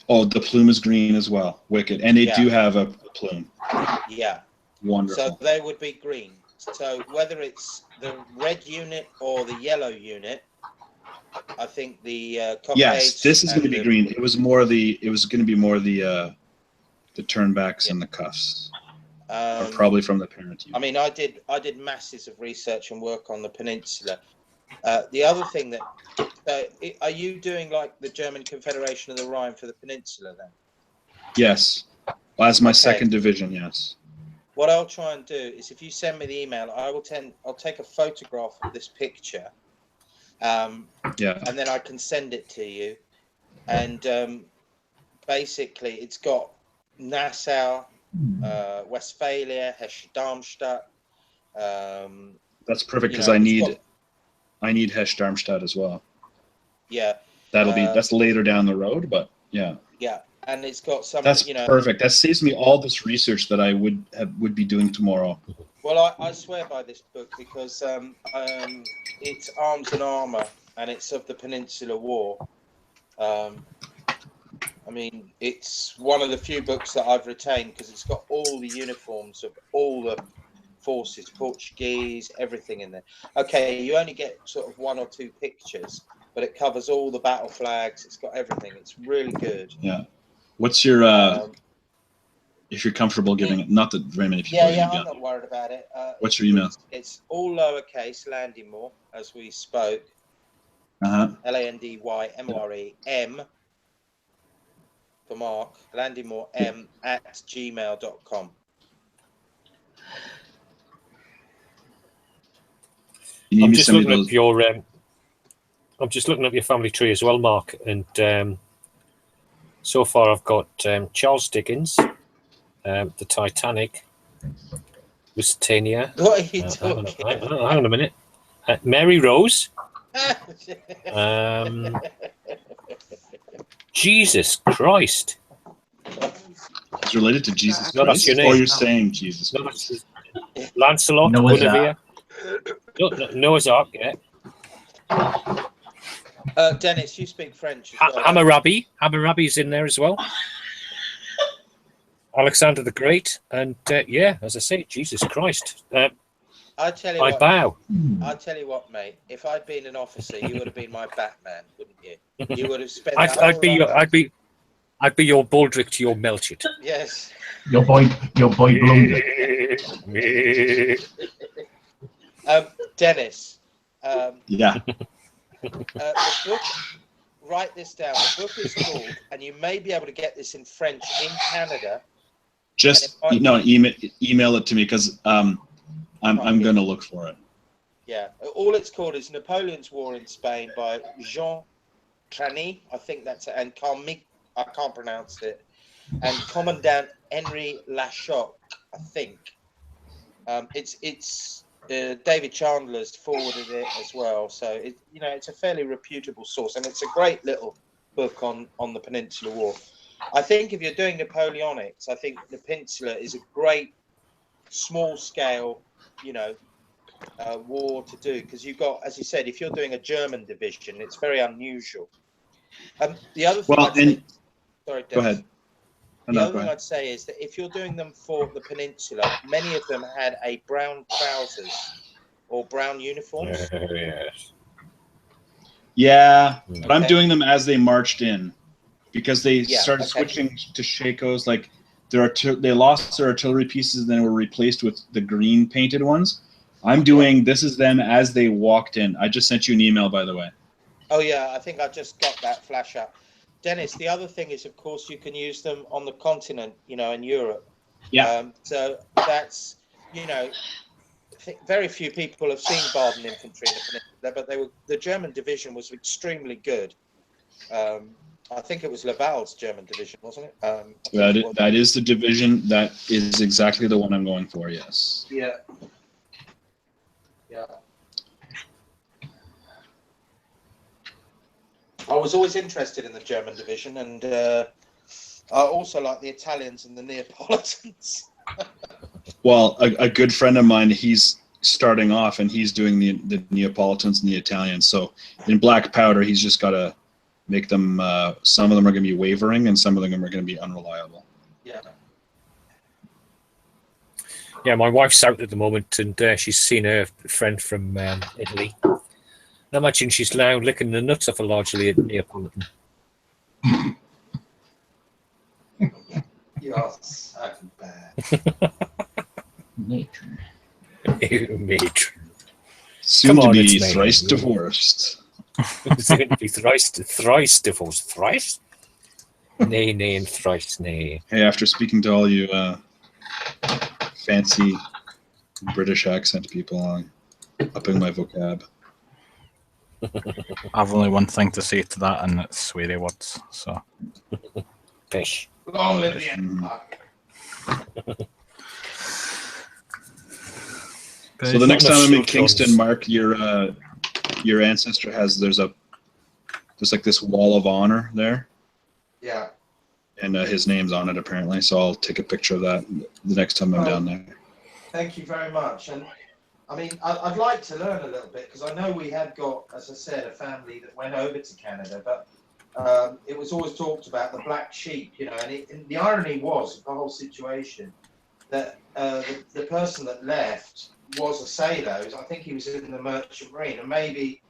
Oh, the plume is green as well. Wicked. And they do have a plume. Yeah. Wonderful. So they would be green. So whether it's the red unit or the yellow unit, I think the yes, this is going to be green. It was going to be more the turnbacks and the cuffs. Or probably from the parent unit. I mean, I did masses of research and work on the peninsula. The other thing that are you doing like the German Confederation of the Rhine for the peninsula then? Yes, as my 2nd division. Yes. What I'll try and do is, if you send me the email, I'll take a photograph of this picture. And then I can send it to you. And basically, it's got Nassau, Westphalia, Hesse-Darmstadt. That's perfect because I need Hesse-Darmstadt as well. Yeah. That's later down the road, but yeah. Yeah, and it's got some. That's perfect. That saves me all this research that I would be doing tomorrow. Well, I swear by this book because it's arms and armor, and it's of the Peninsular War. I mean, it's one of the few books that I've retained because it's got all the uniforms of all the forces, Portuguese, everything in there. Okay, you only get sort of 1 or 2 pictures, but it covers all the battle flags. It's got everything. It's really good. Yeah. What's your if you're comfortable giving it? Not that very many people. Yeah, I'm not worried about it. What's your email? It's all lowercase, Landymore, as we spoke. Landymore M for Mark, Landymore M at gmail.com. I'm just looking up your. I'm just looking up your family tree as well, Mark, and so far I've got Charles Dickens, the Titanic, Lusitania. What are you talking? Hang on a minute. Mary Rose. Jesus Christ. It's related to Jesus No, that's Christ, your name. or you're saying Jesus Christ? Lancelot, Guinevere. Noah's Ark, yeah. Dennis, you speak French as well. Hammurabi's in there as well. Alexander the Great, and yeah, as I say, Jesus Christ. I tell you I what, bow. I tell you what, mate. If I'd been an officer, you would have been my Batman, wouldn't you? You would have spent. I'd be your Baldric to your Melchett. Yes. Your boy Blunder. Dennis. Yeah. The book. Write this down. The book is called, and you may be able to get this in French in Canada. Just email it to me because I'm going to look for it. Yeah, all it's called is Napoleon's War in Spain by Jean Trany, I think that's it, and Carmic, I can't pronounce it, and Commandant Henry Lachoc, I think. It's David Chandler's forwarded it as well, so it's a fairly reputable source, and it's a great little book on the Peninsular War. I think if you're doing Napoleonics, I think the Peninsula is a great small scale, war to do, because you've got, as you said, if you're doing a German division, it's very unusual. The other thing sorry, Dennis. Go ahead. The other thing I'd say is that if you're doing them for the Peninsula, many of them had a brown trousers or brown uniforms. Yes. Yeah, but I'm doing them as they marched in, because they started switching to shakos. Like they lost their artillery pieces and then were replaced with the green painted ones. I'm doing this is them as they walked in. I just sent you an email, by the way. Oh yeah, I think I just got that flash up. Dennis, the other thing is, of course, you can use them on the continent, in Europe. Yeah. So that's, I think very few people have seen Baden infantry in the Peninsula, but the German division was extremely good. I think it was Laval's German division, wasn't it? That is the division. That is exactly the one I'm going for. Yes. Yeah. Yeah. I was always interested in the German division, and I also like the Italians and the Neapolitans. Well, a good friend of mine, he's starting off, and he's doing the Neapolitans and the Italians. So in black powder, he's just got to make them. Some of them are going to be wavering, and some of them are going to be unreliable. Yeah. Yeah, my wife's out at the moment, and she's seen her friend from Italy. I imagine she's now licking the nuts off a largely Neapolitan. You're so bad. Matron. Matron. Soon to be thrice divorced. Soon to be thrice divorced. Thrice? Nay, and thrice, nay. Hey, after speaking to all you fancy British accent people, I'm upping my vocab. I've only one thing to say to that, and it's sweary words. So, fish. Long live the Empire. So the next time I'm in Kingston, Mark, your ancestor there's like this wall of honor there. Yeah. And his name's on it apparently, so I'll take a picture of that the next time I'm down there. Thank you very much. And I mean, I'd like to learn a little bit, because I know we had got, as I said, a family that went over to Canada, but it was always talked about the black sheep, and the irony was, the whole situation that the person that left was a sailor. I think he was in the Merchant Marine, and maybe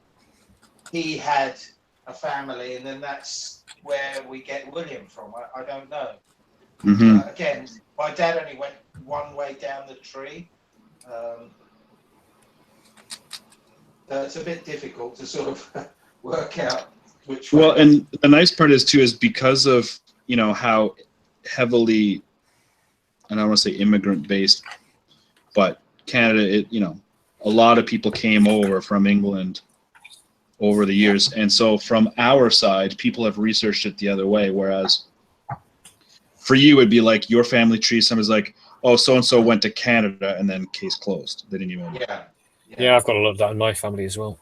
he had a family, and then that's where we get William from. I don't know. Again, my dad only went one way down the tree. So it's a bit difficult to sort of work out which way. Well, and the nice part is too, is because of, you know, how heavily, and I don't want to say immigrant based, but Canada, you know, a lot of people came over from England over the years. And so from our side, people have researched it the other way. Whereas for you, it'd be like your family tree. Somebody's like, oh, so-and-so went to Canada and then case closed. They didn't even. Yeah, I've got a lot of that in my family as well.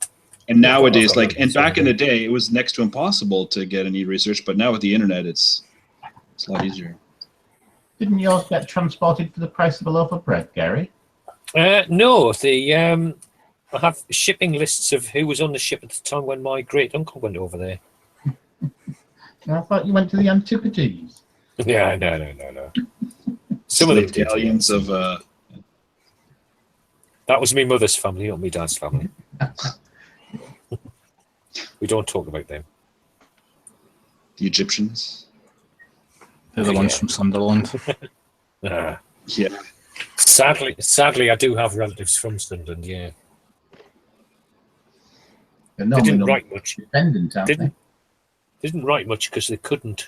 And nowadays, like, and back in the day, it was next to impossible to get any research. But now with the internet, it's a lot easier. Didn't yours get transported for the price of a loaf of bread, Gary? No, I have shipping lists of who was on the ship at the time when my great uncle went over there. I thought you went to the Antipodes. Yeah, no. Some of the Italians of. That was my mother's family, not my dad's family. We don't talk about them. The Egyptians. They're the ones from Sunderland. Yeah. Sadly, I do have relatives from Sunderland. Yeah. They didn't write much. Dependent, aren't they? Didn't write much because they couldn't.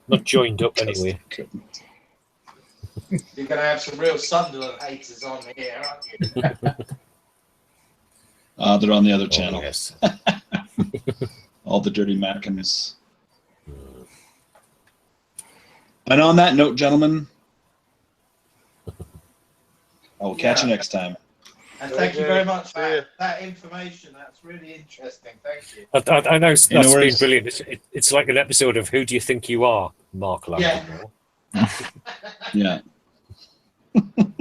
Not joined up anyway. You're going to have some real Sunderland haters on here, aren't you? They're on the other channel. Yes. All the dirty Mackins. And on that note, gentlemen, I will catch you next time. And thank you very much for that information. That's really interesting. Thank you. I know that's been brilliant. It's like an episode of Who Do You Think You Are, Mark Landon. Yeah. All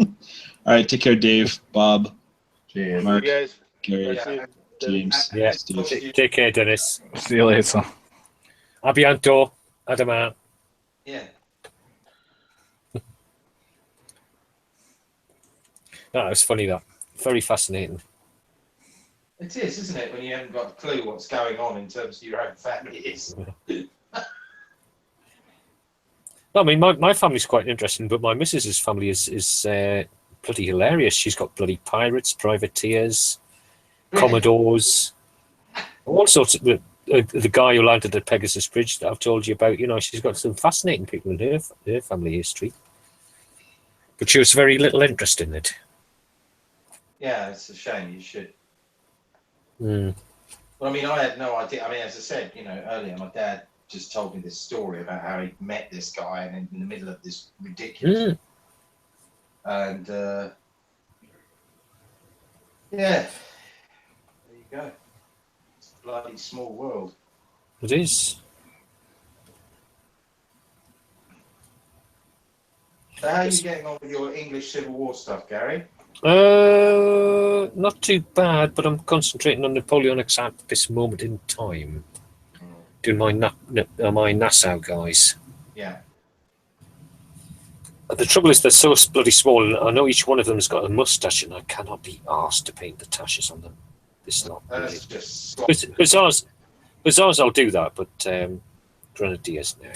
right. Take care, Dave, Bob, Cheers. Mark, guys. Gary, James, Yeah. Steve. Take care, Dennis. See you later. Abianto, Adama. Yeah. That was funny. That very fascinating. It is, isn't it? When you haven't got a clue what's going on in terms of your own family. I mean, my family's quite interesting, but my missus's family is bloody hilarious. She's got bloody pirates, privateers, commodores, all sorts of. The guy who landed at Pegasus Bridge that I've told you about, you know, she's got some fascinating people in her family history. But she was very little interest in it. Yeah, it's a shame. You should. Mm. Well, I mean, I had no idea. I mean, as I said, you know, earlier, my dad just told me this story about how he met this guy and in the middle of this ridiculous. And yeah, there you go. It's a bloody small world. It is. So how are you getting on with your English Civil War stuff, Gary? Not too bad, but I'm concentrating on Napoleonics at this moment in time. Doing my Nassau guys. Yeah. The trouble is they're so bloody small, and I know each one of them has got a moustache, and I cannot be asked to paint the tashes on them. It's not really. Just Hussars, I'll do that, but Grenadiers, no.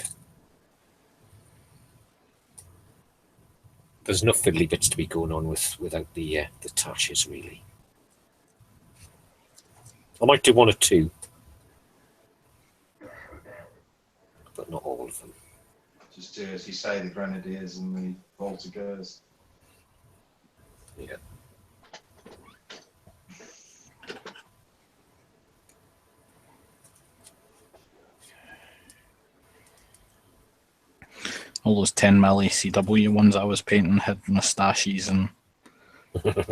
There's enough fiddly bits to be going on without the tashes, really. I might do one or two, but not all of them. Just do, as you say, the Grenadiers and the Voltigeurs. Yeah. All those 10mm CW ones I was painting had moustaches and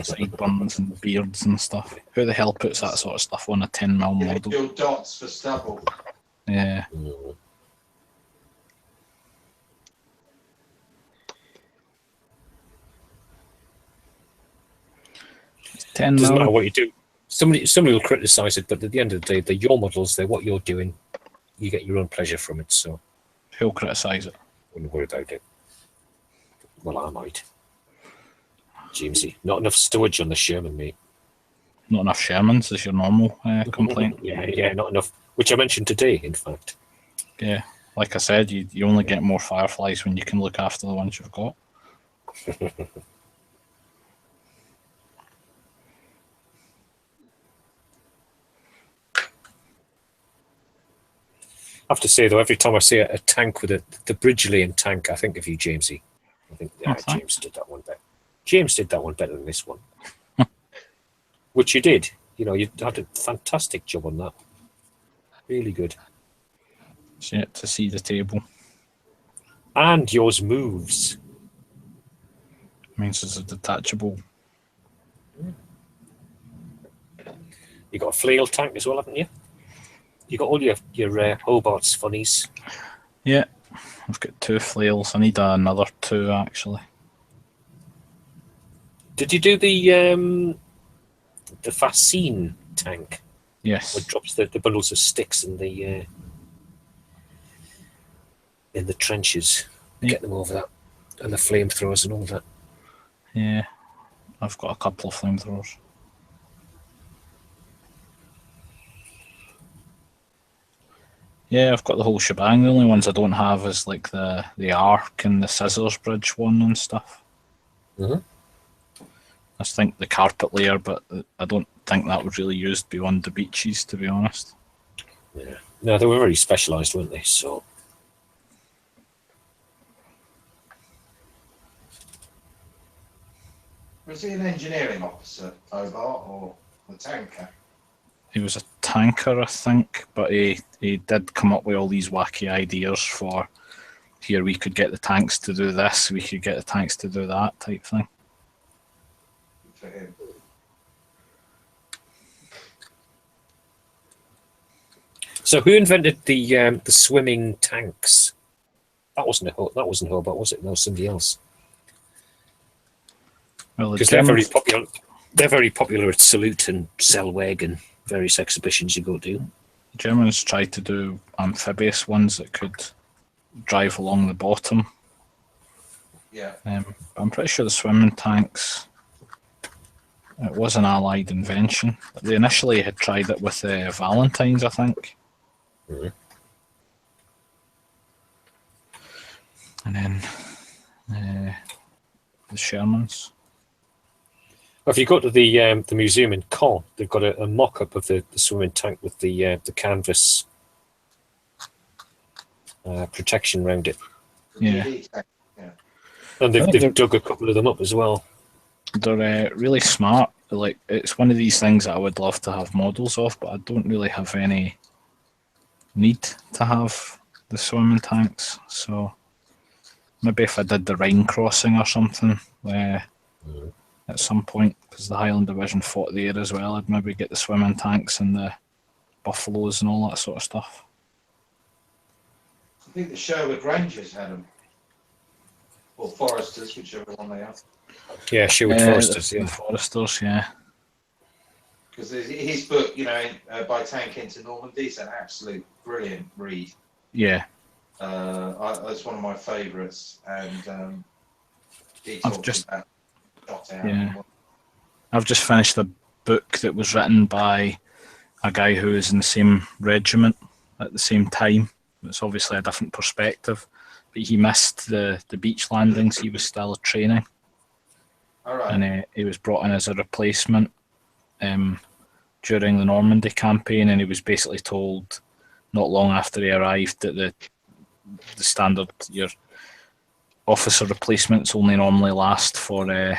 sideburns and beards and stuff. Who the hell puts that sort of stuff on a 10mm model? Your dots for stubble. Yeah. Doesn't matter what you do. Somebody will criticise it, but at the end of the day, they're your models. They're what you're doing. You get your own pleasure from it. So who'll criticise it? Wouldn't worry about it. Well, I might. Jamesy, not enough stowage on the Sherman, mate. Not enough Shermans is your normal complaint. Yeah, not enough. Which I mentioned today, in fact. Yeah, like I said, you only get more Fireflies when you can look after the ones you've got. I have to say, though, every time I see a tank with the Bridgelian tank, I think of you, Jamesy. I think James did that one better. James did that one better than this one. Which you did. You know, you had a fantastic job on that. Really good. It's yet to see the table. And yours moves. Means it's a detachable. You got a flail tank as well, haven't you? You got all your Hobart's funnies. Yeah, I've got 2 flails. I need another 2 actually. Did you do the Fascine tank? Yes. What drops the bundles of sticks in the trenches? Yeah. Get them over that, and the flamethrowers and all that. Yeah, I've got a couple of flamethrowers. Yeah, I've got the whole shebang. The only ones I don't have is like the Arc and the Scissors Bridge one and stuff. Mm-hmm. I just think the carpet layer, but I don't think that was really used beyond the beaches, to be honest. Yeah. No, they were very specialised, weren't they? So. Was he an engineering officer, Hobart, or a tanker? He was a tanker, I think, but he did come up with all these wacky ideas for here we could get the tanks to do this, we could get the tanks to do that type thing. For him. So who invented the swimming tanks? That wasn't Hobart, was it? No, somebody else. Well, because they're very popular. They're very popular at Salute and Selweg and various exhibitions you go to. The Germans tried to do amphibious ones that could drive along the bottom. Yeah. I'm pretty sure the swimming tanks, it was an Allied invention. They initially had tried it with Valentine's, I think. Mm-hmm. And then the Shermans. If you go to the museum in Caen, they've got a mock-up of the swimming tank with the canvas protection around it. Yeah. And they've dug a couple of them up as well. They're really smart. Like, it's one of these things that I would love to have models of, but I don't really have any need to have the swimming tanks. So maybe if I did the Rhine crossing or something, at some point, because the Highland Division fought there as well, I'd maybe get the swimming tanks and the buffaloes and all that sort of stuff. I think the Sherwood Rangers had them. Or Foresters, whichever one they are. Yeah, Sherwood Foresters, The Foresters, yeah. Because his book, you know, By Tank into Normandy, is an absolute brilliant read. Yeah. It's one of my favourites. And he talks about I've just finished a book that was written by a guy who was in the same regiment at the same time. It's obviously a different perspective, but he missed the beach landings. He was still training. All right. And he was brought in as a replacement during the Normandy campaign, and he was basically told not long after he arrived that the standard, your officer replacements only normally last for a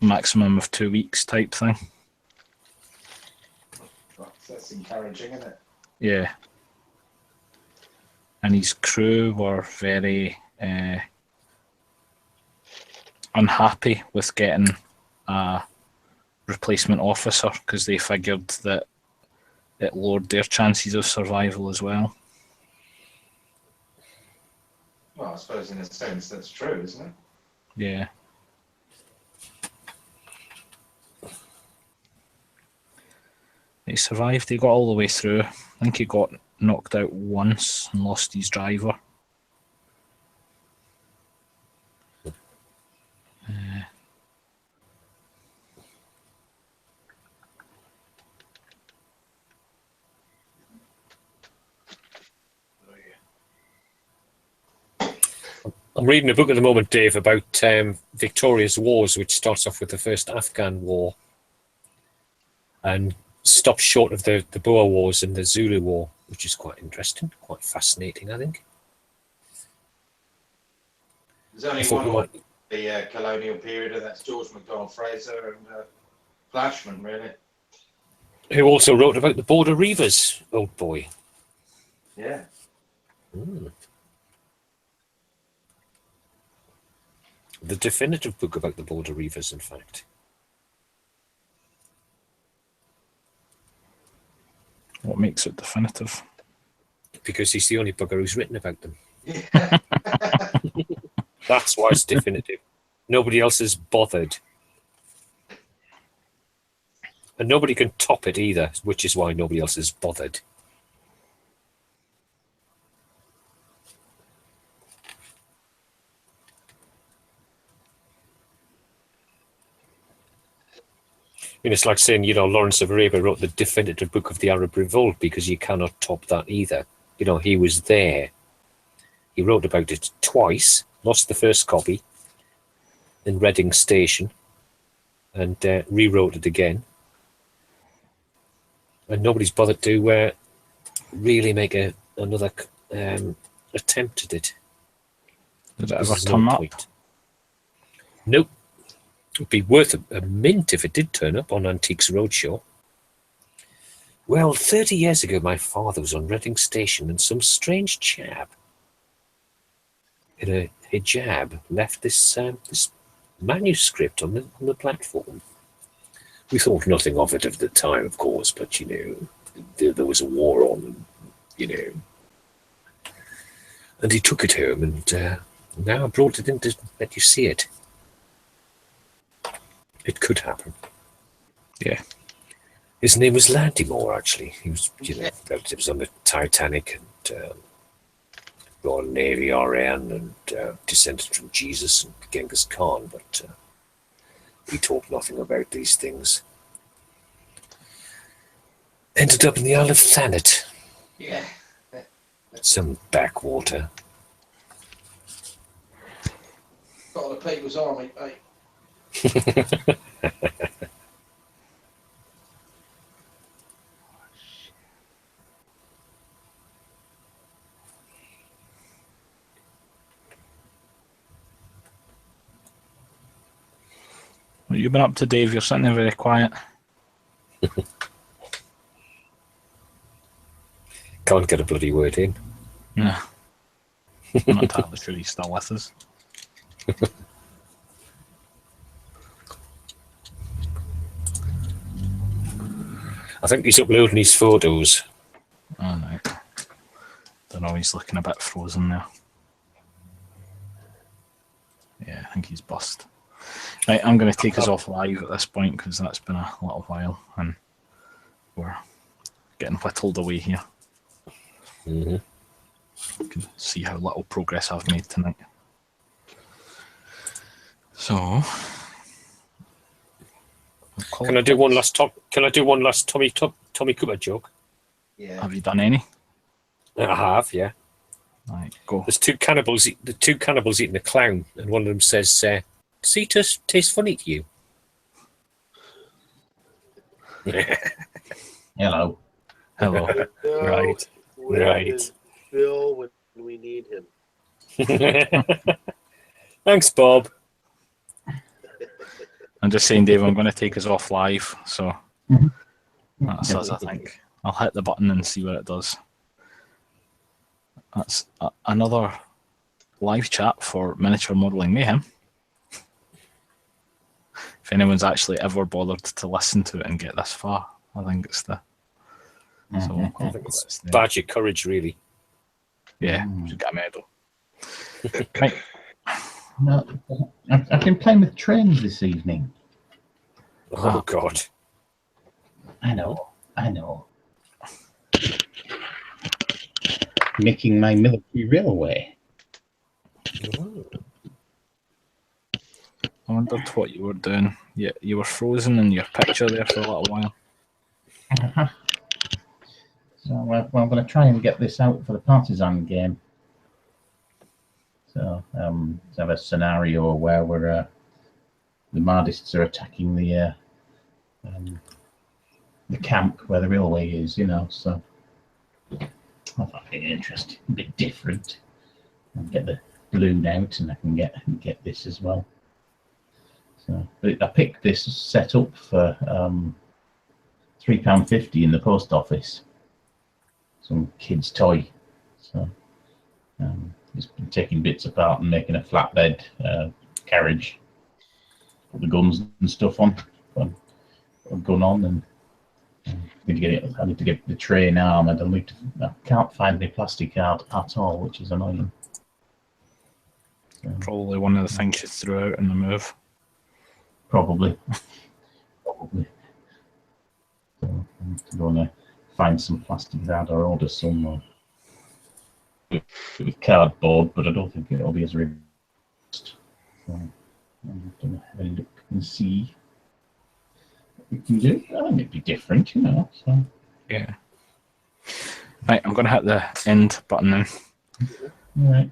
maximum of 2 weeks type thing. That's encouraging, isn't it? Yeah. And his crew were very unhappy with getting a replacement officer because they figured that it lowered their chances of survival as well. Well, I suppose in a sense that's true, isn't it? Yeah. He survived. He got all the way through. I think he got knocked out once and lost his driver. I'm reading a book at the moment, Dave, about Victoria's Wars, which starts off with the first Afghan war and stops short of the Boer Wars and the Zulu War, which is quite interesting, quite fascinating, I think. There's only one more the colonial period, and that's George MacDonald Fraser and Flashman, really. Who also wrote about the Border Reivers, old boy. Yeah. Mm. The definitive book about the Border Reivers, in fact. What makes it definitive? Because he's the only bugger who's written about them. Yeah. That's why it's definitive. Nobody else is bothered. And nobody can top it either, which is why nobody else is bothered. I mean, it's like saying, Lawrence of Arabia wrote the definitive book of the Arab Revolt, because you cannot top that either. He was there. He wrote about it twice, lost the first copy in Reading Station, and rewrote it again. And nobody's bothered to really make another attempt at it. Did it ever turn up? Nope. It'd be worth a mint if it did turn up on Antiques Roadshow. Well, 30 years ago, my father was on Reading Station, and some strange chap in a hijab left this manuscript on the platform. We thought nothing of it at the time, of course, but there was a war on, and he took it home, and now I brought it in to let you see it. It could happen. Yeah. His name was Landymore, actually. He was, relatives on the Titanic and Royal Navy RN and descended from Jesus and Genghis Khan, but we talk nothing about these things. Ended up in the Isle of Thanet. Yeah. Some backwater. Got on the People's Army, mate. What you been up to, Dave? You're sitting there very quiet. Can't get a bloody word in. Yeah. I'm not entirely sure he's still with us. I think he's uploading his photos. Oh, no. Don't know, he's looking a bit frozen there. Yeah, I think he's bust. Right, I'm going to take us off live at this point, because that's been a little while, and we're getting whittled away here. Mm-hmm. You can see how little progress I've made tonight. So, Can I do one last Tommy Cooper joke? Yeah. Have you done any? I have, yeah. Right, go. There's two cannibals eating a clown, and one of them says, "Does he taste funny to you?" Hello. Hello. No, Right. where Right. is Bill when we need him? Thanks, Bob. I'm just saying, Dave, I'm going to take us off live, so that's us, I think. I'll hit the button and see what it does. That's another live chat for Miniature Modelling Mayhem. If anyone's actually ever bothered to listen to it and get this far, I think it's the... So we'll I think it's badge of courage, really. Yeah, should get a medal. Right. No, I've been playing with trains this evening. Oh, God. I know. Making my military railway. I wondered what you were doing. Yeah, you were frozen in your picture there for a little while. So I'm going to try and get this out for the Partisan game. So have a scenario where we're the Mardists are attacking the camp where the railway is, you know. So I thought it'd be interesting, a bit different. And get the balloon out, and I can get this as well. So I picked this set up for £3.50 in the post office. Some kid's toy. So just been taking bits apart and making a flatbed carriage. Put the guns and stuff on. Put a gun on, and I need to get the train armoured. I can't find any plastic art at all, which is annoying. So, Probably one of the things you threw out in the move. probably. So I'm going to find some plastic art or order some with cardboard, but I don't think it'll be as robust. So I'm going to have a look and see what we can do. I think it'd be different, you know. So Yeah. Right, I'm going to hit the end button now. all right.